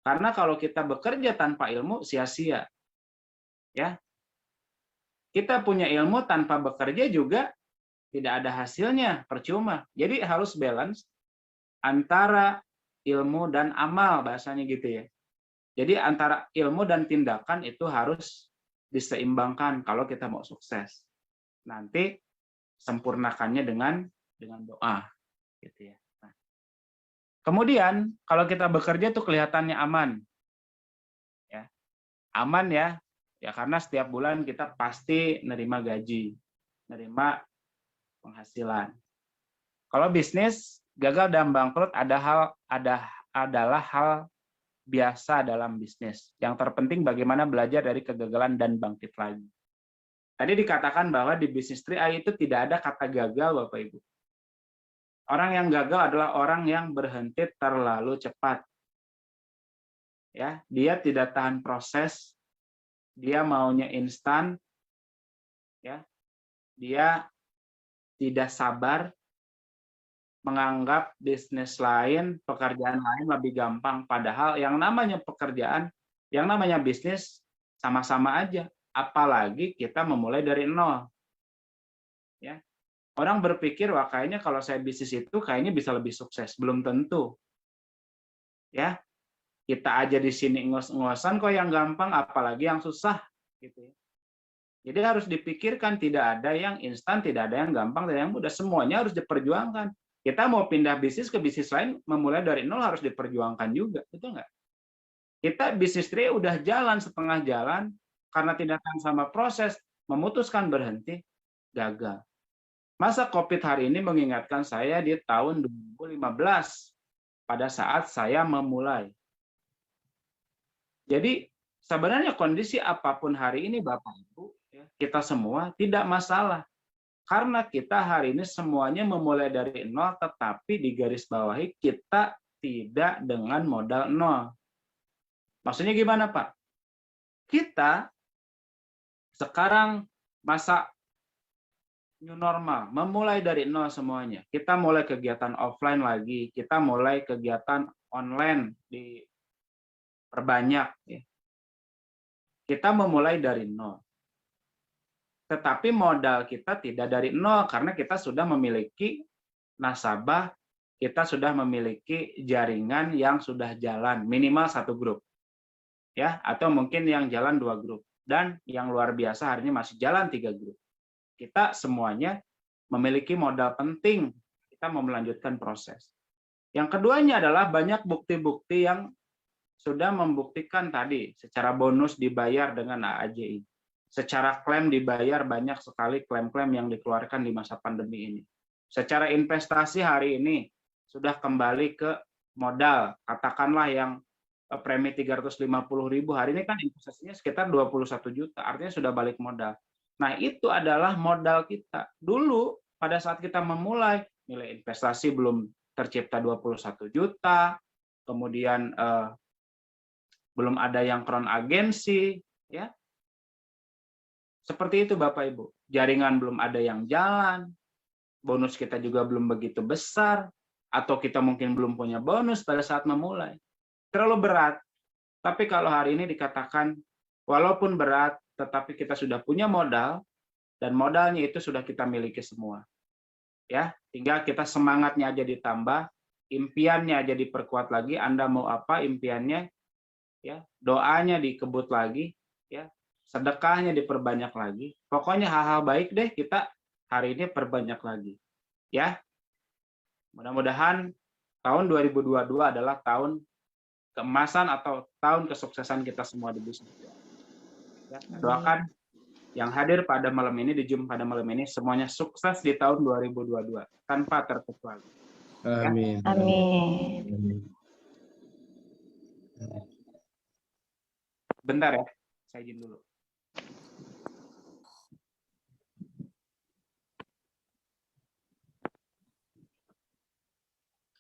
Karena kalau kita bekerja tanpa ilmu sia-sia. Ya. Kita punya ilmu tanpa bekerja juga tidak ada hasilnya, percuma. Jadi harus balance antara ilmu dan amal, bahasanya gitu ya. Jadi antara ilmu dan tindakan itu harus diseimbangkan kalau kita mau sukses. Nanti sempurnakannya dengan doa, gitu ya. Nah, kemudian kalau kita bekerja tuh kelihatannya aman, ya, aman ya, ya karena setiap bulan kita pasti nerima gaji, nerima penghasilan. Kalau bisnis gagal dan bangkrut adalah hal biasa dalam bisnis. Yang terpenting bagaimana belajar dari kegagalan dan bangkit lagi. Tadi dikatakan bahwa di bisnis 3i itu tidak ada kata gagal, Bapak Ibu. Orang yang gagal adalah orang yang berhenti terlalu cepat. Ya, dia tidak tahan proses, dia maunya instan, ya. Dia tidak sabar, menganggap bisnis lain, pekerjaan lain lebih gampang. Padahal yang namanya pekerjaan, yang namanya bisnis sama-sama aja. Apalagi kita memulai dari nol. Ya. Orang berpikir, wah kayaknya kalau saya bisnis itu kayaknya bisa lebih sukses. Belum tentu. Ya, kita aja di sini ngos-ngosan kok yang gampang, apalagi yang susah. Gitu ya. Jadi harus dipikirkan, tidak ada yang instan, tidak ada yang gampang, tidak ada yang mudah. Semuanya harus diperjuangkan. Kita mau pindah bisnis ke bisnis lain, memulai dari nol harus diperjuangkan juga, betul nggak? Kita bisnis 3 udah jalan setengah jalan, karena tidak tahan sama proses, memutuskan berhenti, gagal. Masa COVID hari ini mengingatkan saya di tahun 2015 pada saat saya memulai. Jadi sebenarnya kondisi apapun hari ini Bapak Ibu, kita semua tidak masalah. Karena kita hari ini semuanya memulai dari nol, tetapi di garis bawahi kita tidak dengan modal nol. Maksudnya gimana Pak? Kita sekarang masa new normal, memulai dari nol semuanya. Kita mulai kegiatan offline lagi, kita mulai kegiatan online diperbanyak. Kita memulai dari nol. Tetapi modal kita tidak dari nol, karena kita sudah memiliki nasabah, kita sudah memiliki jaringan yang sudah jalan, minimal 1 grup. Ya, atau mungkin yang jalan 2 grup. Dan yang luar biasa hari ini masih jalan 3 grup. Kita semuanya memiliki modal penting, kita mau melanjutkan proses. Yang keduanya adalah banyak bukti-bukti yang sudah membuktikan tadi, secara bonus dibayar dengan AAJI. Secara klaim dibayar, banyak sekali klaim-klaim yang dikeluarkan di masa pandemi ini. Secara investasi hari ini sudah kembali ke modal, katakanlah yang premi 350.000, hari ini kan investasinya sekitar 21 juta, artinya sudah balik modal. Nah, itu adalah modal kita. Dulu pada saat kita memulai, nilai investasi belum tercipta 21 juta, kemudian belum ada yang crown agensi, ya. Seperti itu Bapak Ibu. Jaringan belum ada yang jalan, bonus kita juga belum begitu besar, atau kita mungkin belum punya bonus pada saat memulai. Terlalu berat. Tapi kalau hari ini dikatakan, walaupun berat, tetapi kita sudah punya modal, dan modalnya itu sudah kita miliki semua. Ya, tinggal kita semangatnya aja ditambah, impiannya aja diperkuat lagi. Anda mau apa impiannya? Ya, doanya dikebut lagi, ya, sedekahnya diperbanyak lagi. Pokoknya hal-hal baik deh kita hari ini perbanyak lagi. Ya, mudah-mudahan tahun 2022 adalah tahun keemasan atau tahun kesuksesan kita semua di bisnis. Ya, doakan yang hadir pada malam ini, di Zoom pada malam ini, semuanya sukses di tahun 2022 tanpa terkecuali. Amin. Ya? Amin. Amin. Bentar ya, saya izin dulu.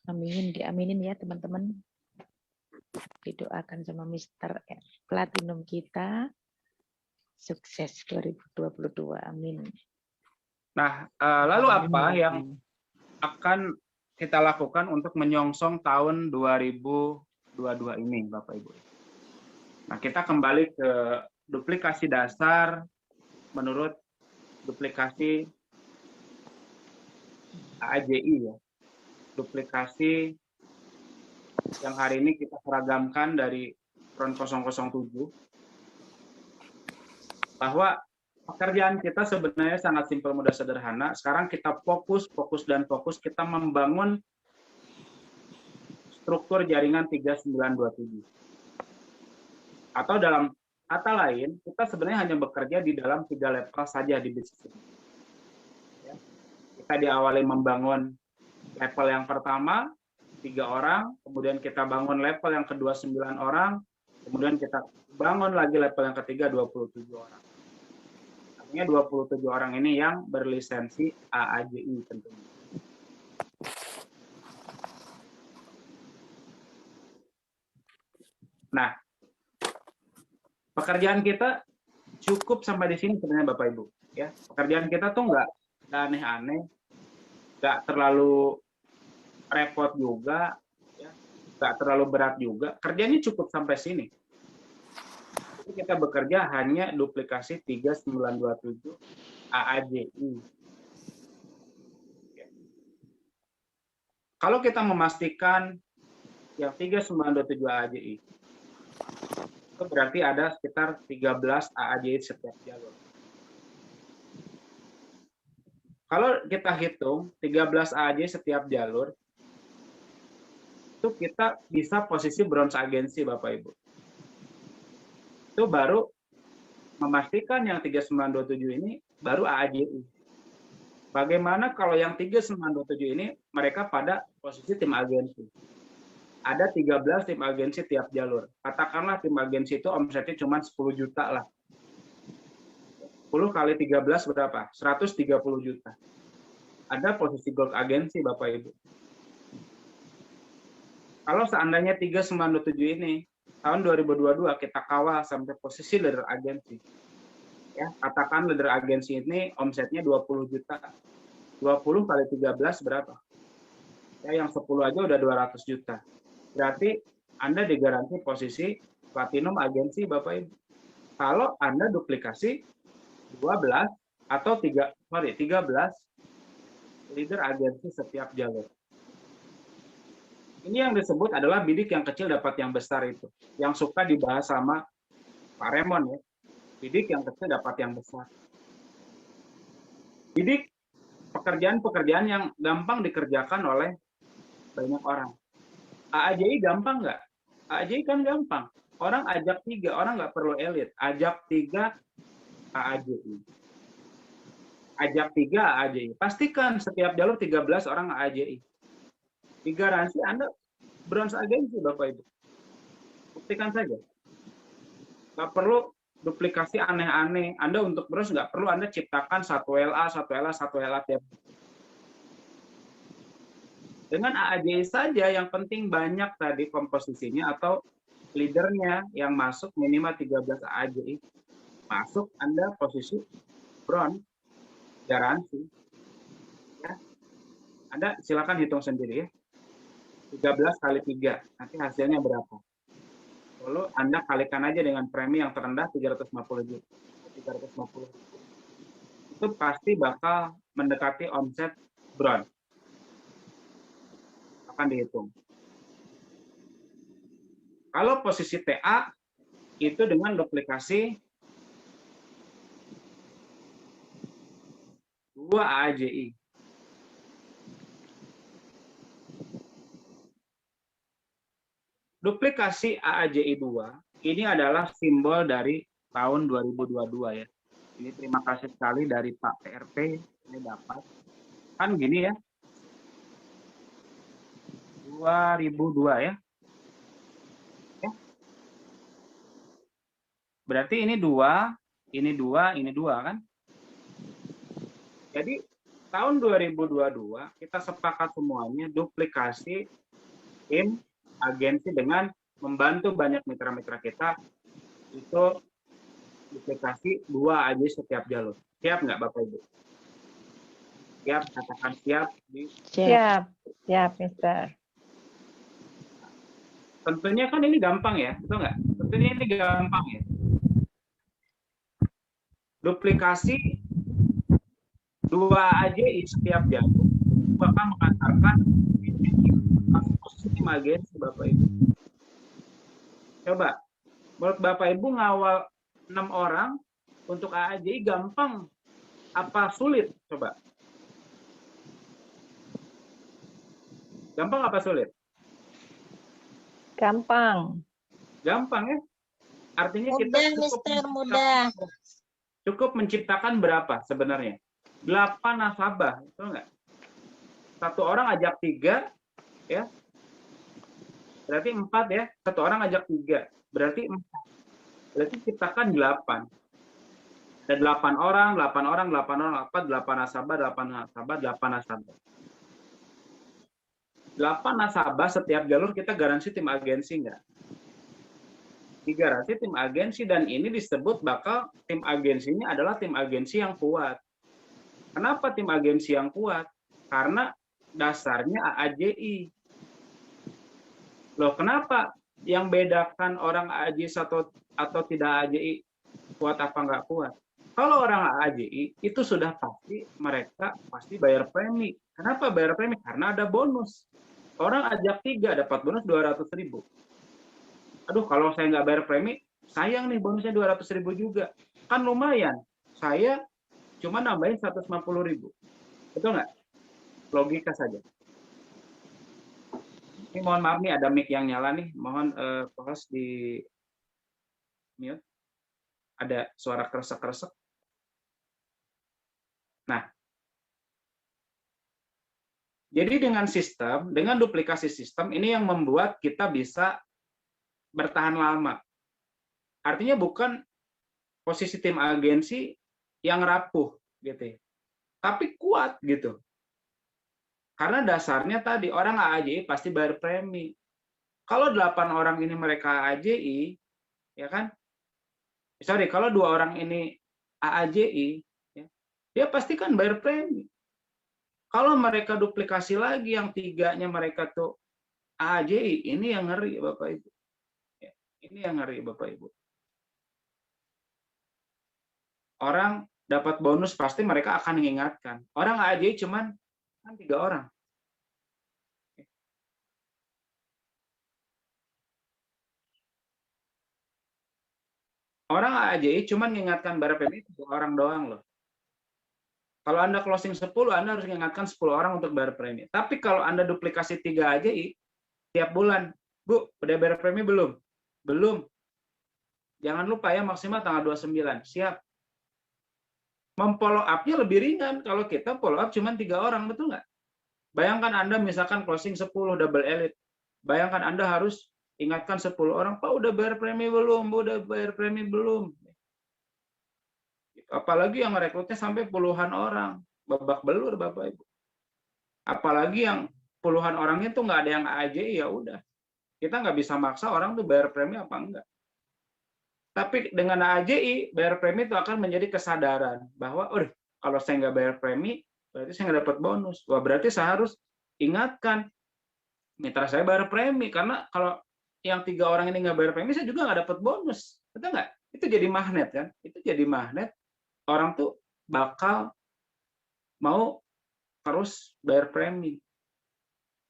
Amin, diaminin ya teman-teman. Didoakan sama Mr. Platinum kita. Sukses 2022, amin. Nah, lalu apa yang akan kita lakukan untuk menyongsong tahun 2022 ini, Bapak Ibu? Nah, kita kembali ke duplikasi dasar menurut duplikasi AAJI ya. Duplikasi yang hari ini kita seragamkan dari Front 007, bahwa pekerjaan kita sebenarnya sangat simpel, mudah, sederhana. Sekarang kita fokus kita membangun struktur jaringan 3927. Atau dalam kata lain, kita sebenarnya hanya bekerja di dalam 3 level saja di bisnis ini. Ya. Kita diawali membangun level yang pertama 3 orang, kemudian kita bangun level yang kedua 9 orang, kemudian kita bangun lagi level yang ketiga 27 orang. Artinya 27 orang ini yang berlisensi AAJI tentunya. Nah, pekerjaan kita cukup sampai di sini sebenarnya Bapak Ibu. Ya, pekerjaan kita tuh nggak aneh-aneh, nggak terlalu repot juga, ya, nggak terlalu berat juga. Kerjanya cukup sampai sini. Jadi kita bekerja hanya duplikasi 3927 AAJI. Ya. Kalau kita memastikan yang 3927 AAJI, itu berarti ada sekitar 13 AAJI setiap jalur. Kalau kita hitung 13 AAJI setiap jalur, itu kita bisa posisi bronze agensi Bapak Ibu. Itu baru memastikan yang 3927 ini baru AAJI. Bagaimana kalau yang 3927 ini mereka pada posisi tim agensi? Ada 13 tim agensi tiap jalur. Katakanlah tim agensi itu omsetnya cuma 10 juta lah. 10 kali 13 berapa? 130 juta. Ada posisi gold agensi, Bapak Ibu. Kalau seandainya 3927 ini, tahun 2022 kita kawal sampai posisi leader agensi. Ya, katakan leader agensi ini omsetnya 20 juta. 20 kali 13 berapa? Ya, yang 10 aja udah 200 juta. Berarti Anda digaransi posisi platinum agensi, Bapak Ibu. Kalau Anda duplikasi 12 atau 13 leader agensi setiap jalur. Ini yang disebut adalah bidik yang kecil dapat yang besar itu. Yang suka dibahas sama Pak Remon ya. Bidik yang kecil dapat yang besar. Bidik pekerjaan-pekerjaan yang gampang dikerjakan oleh banyak orang. AAJI gampang nggak? AAJI kan gampang. Orang ajak 3, orang nggak perlu elit. Ajak 3 AAJI. Ajak 3 AAJI. Pastikan setiap jalur 13 orang AAJI. Digaransi Anda bronze agensi, Bapak Ibu. Buktikan saja. Nggak perlu duplikasi aneh-aneh. Anda untuk bronze nggak perlu Anda ciptakan 1 LA, 1 LA, 1 LA tiap. Dengan AAJI saja yang penting banyak tadi komposisinya atau leadernya yang masuk minimal 13 AAJI. Masuk Anda posisi bronze, garansi. Ya. Anda silakan hitung sendiri ya. 13 kali 3, nanti hasilnya berapa? Lalu Anda kalikan aja dengan premi yang terendah 350 juta. 350. Itu pasti bakal mendekati omset bronze. Akan dihitung. Kalau posisi TA itu dengan duplikasi 2 AAJI. Duplikasi AAJI 2 ini adalah simbol dari tahun 2022 ya. Ini terima kasih sekali dari Pak PRP, ini dapat. Kan gini ya. 2002 ya. Berarti ini 2, ini 2, ini 2 kan? Jadi tahun 2022 kita sepakat semuanya duplikasi tim agensi dengan membantu banyak mitra-mitra kita itu duplikasi 2 aja setiap jalur. Siap nggak Bapak Ibu? Siap, katakan siap. Siap, siap, Mister. Tentunya kan ini gampang ya, betul nggak? Tentunya ini gampang ya. Duplikasi 2 AJI setiap jalur bakal mengantarkan posisi tim agensi Bapak Ibu. Coba, menurut Bapak Ibu ngawal 6 orang untuk AAJI gampang apa sulit? Coba. Gampang apa sulit? Gampang. Gampang ya. Artinya Mudah, kita Mister, mudah. cukup menciptakan berapa sebenarnya? 8 nasabah, betul nggak? Satu orang ajak 3, ya. Berarti 4 ya. Satu orang ajak 3, berarti 4. Berarti ciptakan 8. Ada 8 orang, 8 orang, 8 orang, 8 nasabah, 8 nasabah, 8 nasabah. 8 nasabah setiap jalur kita garansi tim agensi nggak? Digaransi tim agensi dan ini disebut bakal tim agensinya adalah tim agensi yang kuat. Kenapa tim agensi yang kuat? Karena dasarnya AAJI. Loh, kenapa yang bedakan orang AAJI atau tidak AAJI kuat apa nggak kuat? Kalau orang AAJI itu sudah pasti mereka pasti bayar premi. Kenapa bayar premi? Karena ada bonus. Orang ajak 3 dapat bonus 200.000. Aduh, kalau saya nggak bayar premi, sayang nih bonusnya 200.000 juga. Kan lumayan. Saya cuma nambahin 150.000. Betul nggak? Logika saja. Ini mohon maaf nih ada mic yang nyala nih. Mohon host di mute. Ada suara kresek-kresek. Nah, Jadi dengan duplikasi sistem ini yang membuat kita bisa bertahan lama. Artinya bukan posisi tim agensi yang rapuh gitu ya, tapi kuat gitu. Karena dasarnya tadi orang AAJI pasti bayar premi. Kalau 8 orang ini mereka AAJI, ya kan? Sorry, kalau 2 orang ini AAJI, ya, dia pasti kan bayar premi. Kalau mereka duplikasi lagi yang 3-nya mereka tuh AAJI, ini yang ngeri Bapak Ibu. Ya, ini yang ngeri Bapak Ibu. Orang dapat bonus pasti mereka akan mengingatkan. Orang AAJI cuman kan 3 orang. Orang AAJI cuma mengingatkan bayar premi 3 orang doang loh. Kalau Anda closing 10, Anda harus mengingatkan 10 orang untuk bayar premi. Tapi kalau Anda duplikasi 3 AJI, tiap bulan, Bu, udah bayar premi belum? Belum. Jangan lupa ya, maksimal tanggal 29. Siap. Memfollow up-nya lebih ringan kalau kita follow up cuma 3 orang, betul nggak? Bayangkan Anda misalkan closing 10 double elite. Bayangkan Anda harus ingatkan 10 orang, Pak udah bayar premi belum? Bu, udah bayar premi belum? Apalagi yang rekrutnya sampai puluhan orang, babak belur Bapak Ibu. Apalagi yang puluhan orangnya tuh nggak ada yang AAJI, ya udah. Kita nggak bisa maksa orang tuh bayar premi apa enggak. Tapi dengan AAJI, bayar premi itu akan menjadi kesadaran bahwa, kalau saya nggak bayar premi, berarti saya nggak dapat bonus. Wah, berarti saya harus ingatkan mitra saya bayar premi, karena kalau yang 3 orang ini nggak bayar premi, saya juga nggak dapat bonus. Betul nggak? Itu jadi magnet kan? Itu jadi magnet. Orang tuh bakal mau terus bayar premi.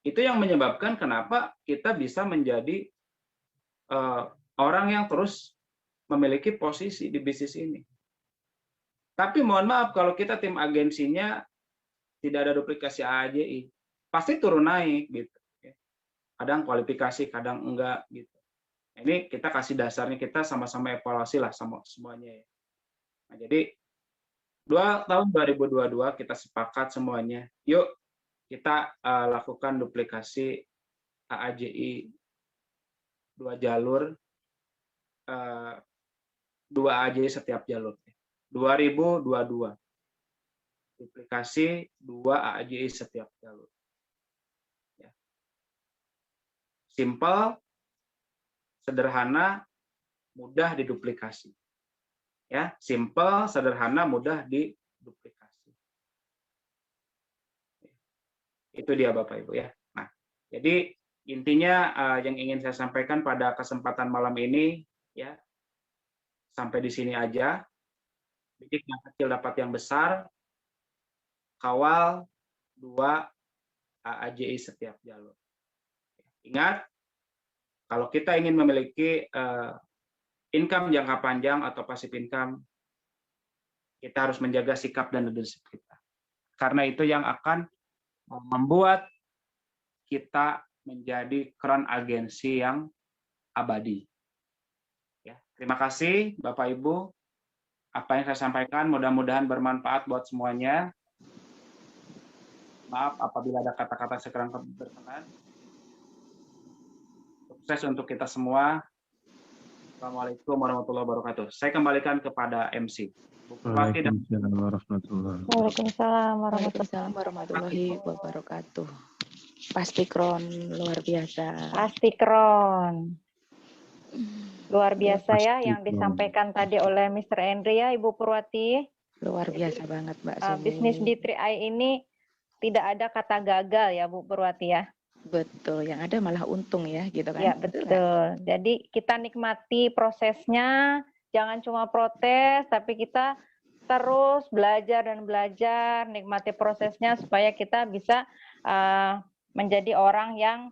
Itu yang menyebabkan kenapa kita bisa menjadi orang yang terus memiliki posisi di bisnis ini. Tapi mohon maaf, kalau kita tim agensinya tidak ada duplikasi AAJI, pasti turun naik gitu. Kadang kualifikasi, kadang enggak gitu. Ini kita kasih dasarnya, kita sama-sama evaluasi lah sama semuanya ya. Nah, jadi tahun 2022 kita sepakat semuanya, yuk kita lakukan duplikasi AAJI 2 jalur, 2 AAJI setiap jalur. 2022 duplikasi 2 AAJI setiap jalur. Ya. Simple, sederhana, mudah diduplikasi. Ya, simple, sederhana, mudah diduplikasi. Itu dia Bapak Ibu ya. Nah, jadi intinya yang ingin saya sampaikan pada kesempatan malam ini ya, sampai di sini aja. Bidik yang kecil dapat yang besar, kawal 2 AAJI setiap jalur. Ingat, kalau kita ingin memiliki income jangka panjang atau passive income, kita harus menjaga sikap dan leadership kita. Karena itu yang akan membuat kita menjadi crown agensi yang abadi. Ya, terima kasih Bapak Ibu. Apa yang saya sampaikan mudah-mudahan bermanfaat buat semuanya. Maaf apabila ada kata-kata sekurang berkenan. Sukses untuk kita semua. Assalamualaikum warahmatullahi wabarakatuh. Saya kembalikan kepada MC. Waalaikumsalam warahmatullahi wabarakatuh. Pasti Kron luar biasa. Pasti Kron. Luar biasa ya yang disampaikan tadi oleh Mr. Henry ya Ibu Purwati. Luar biasa banget Mbak Sumi. Bisnis D3I ini tidak ada kata gagal ya Bu Purwati ya. Betul, yang ada malah untung ya gitu kan. Ya betul. Jadi kita nikmati prosesnya, jangan cuma protes, tapi kita terus belajar dan belajar, nikmati prosesnya supaya kita bisa menjadi orang yang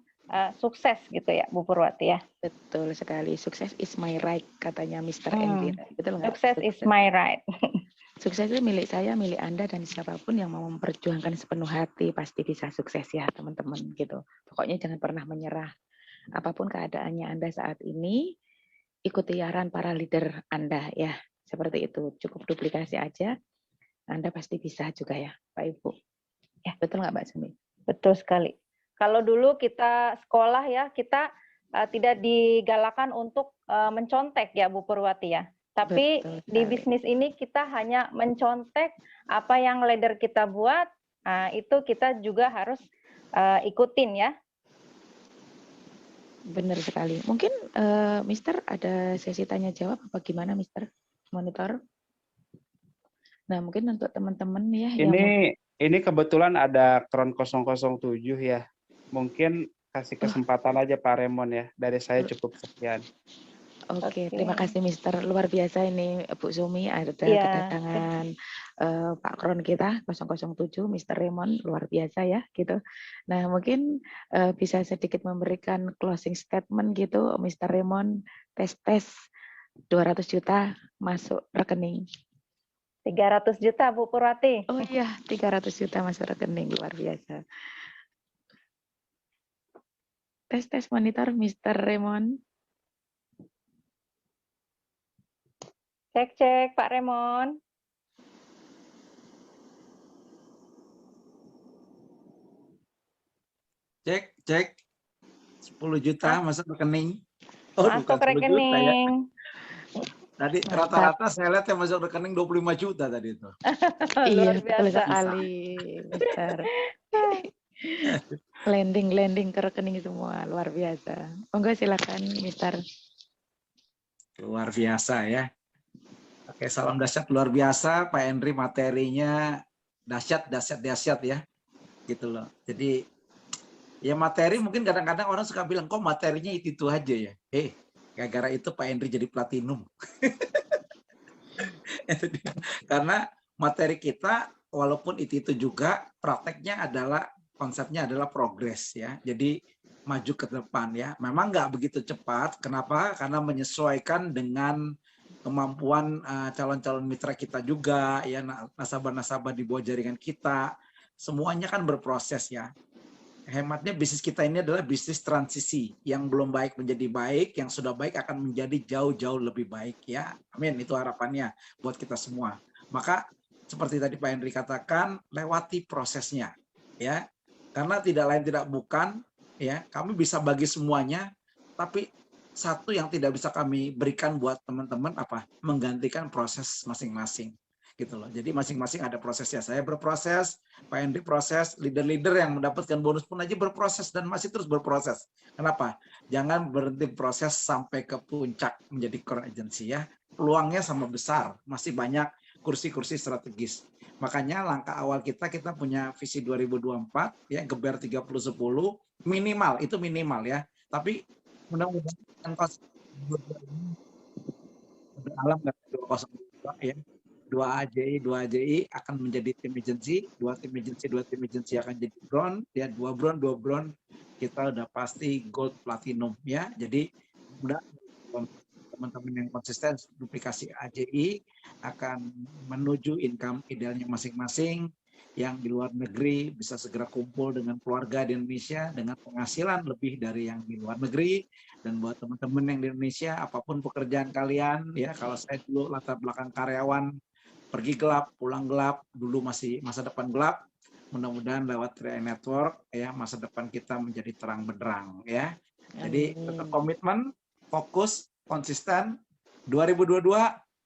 sukses gitu ya Bu Purwati ya. Betul sekali, sukses is my right katanya Mr. Henry. Betul nggak? Sukses is my right. Sukses itu milik saya, milik Anda, dan siapapun yang mau memperjuangkan sepenuh hati pasti bisa sukses ya teman-teman gitu. Pokoknya jangan pernah menyerah. Apapun keadaannya Anda saat ini, ikuti arahan para leader Anda ya. Seperti itu, cukup duplikasi aja, Anda pasti bisa juga ya Pak Ibu. Ya, betul nggak Mbak Sumi? Betul sekali. Kalau dulu kita sekolah ya, kita tidak digalakan untuk mencontek ya Bu Purwati ya. Tapi Betul di sekali. bisnis ini kita hanya mencontek apa yang leader kita buat, itu kita juga harus ikutin ya. Benar sekali. Mungkin Mister ada sesi tanya jawab apa gimana Mister Monitor? Nah, mungkin untuk teman-teman ya yang Ini kebetulan ada Kron 007 ya. Mungkin kasih kesempatan aja Pak Remon ya. Dari saya cukup sekian. Oke, terima kasih Mister. Luar biasa ini Bu Sumi ada Iya. kedatangan Pak Kron kita 007 Mister Raymond, luar biasa ya gitu. Nah, mungkin bisa sedikit memberikan closing statement gitu Mister Raymond, tes 200 juta masuk rekening. 300 juta Bu Purwati. Oh iya, 300 juta masuk rekening, luar biasa. Tes monitor Mister Raymond. Cek Pak Raymond. Cek. 10 juta masuk rekening. Oh, Masuk bukan 10 rekening. juta ya. Tadi rata-rata saya lihat yang masuk rekening 25 juta tadi itu. Iya, Luar betul biasa. sekali, Mister. Landing ke rekening semua, luar biasa. Monggo silakan, Mister. Luar biasa ya. Oke, salam dahsyat luar biasa. Pak Henry materinya dahsyat ya. Gitu loh. Jadi ya materi mungkin kadang-kadang orang suka bilang kok materinya itu aja ya. Gara-gara itu Pak Henry jadi platinum. Karena materi kita walaupun itu juga prakteknya adalah konsepnya adalah progres ya. Jadi maju ke depan ya. Memang nggak begitu cepat. Kenapa? Karena menyesuaikan dengan kemampuan calon-calon mitra kita juga ya, nasabah-nasabah di bawah jaringan kita. Semuanya kan berproses ya. Hematnya bisnis kita ini adalah bisnis transisi, yang belum baik menjadi baik, yang sudah baik akan menjadi jauh-jauh lebih baik ya. Amin, itu harapannya buat kita semua. Maka seperti tadi Pak Henry katakan, lewati prosesnya ya. Karena tidak lain tidak bukan ya, kami bisa bagi semuanya, tapi satu yang tidak bisa kami berikan buat teman-teman apa? Menggantikan proses masing-masing. Gitu loh. Jadi masing-masing ada prosesnya. Saya berproses, Pak Henry proses, leader-leader yang mendapatkan bonus pun aja berproses dan masih terus berproses. Kenapa? Jangan berhenti proses sampai ke puncak menjadi core agency ya. Peluangnya sama besar, masih banyak kursi-kursi strategis. Makanya langkah awal kita punya visi 2024 ya, geber 30-10 minimal, itu minimal ya. Tapi mudah-mudahan alam nggak 202 ya. 2 AJI akan menjadi tim agency, 2 tim agency akan jadi bronze, ya 2 bronze kita udah pasti gold platinum ya. Jadi mudah teman-teman yang konsisten duplikasi AJI akan menuju income idealnya masing-masing. Yang di luar negeri bisa segera kumpul dengan keluarga di Indonesia dengan penghasilan lebih dari yang di luar negeri. Dan buat teman-teman yang di Indonesia, apapun pekerjaan kalian ya, kalau saya dulu latar belakang karyawan, pergi gelap, pulang gelap, dulu masih masa depan gelap. Mudah-mudahan lewat Tri Network ya masa depan kita menjadi terang benderang ya. Jadi tetap komitmen, fokus, konsisten. 2022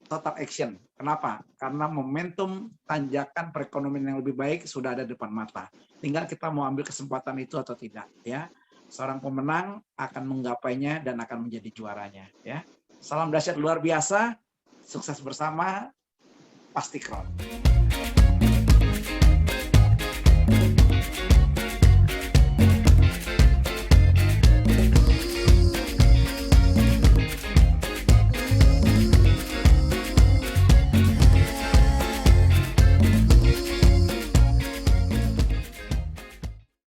total action. Kenapa? Karena momentum tanjakan perekonomian yang lebih baik sudah ada di depan mata. Tinggal kita mau ambil kesempatan itu atau tidak ya. Seorang pemenang akan menggapainya dan akan menjadi juaranya ya. Salam dahsyat luar biasa. Sukses bersama. Pasti Kron.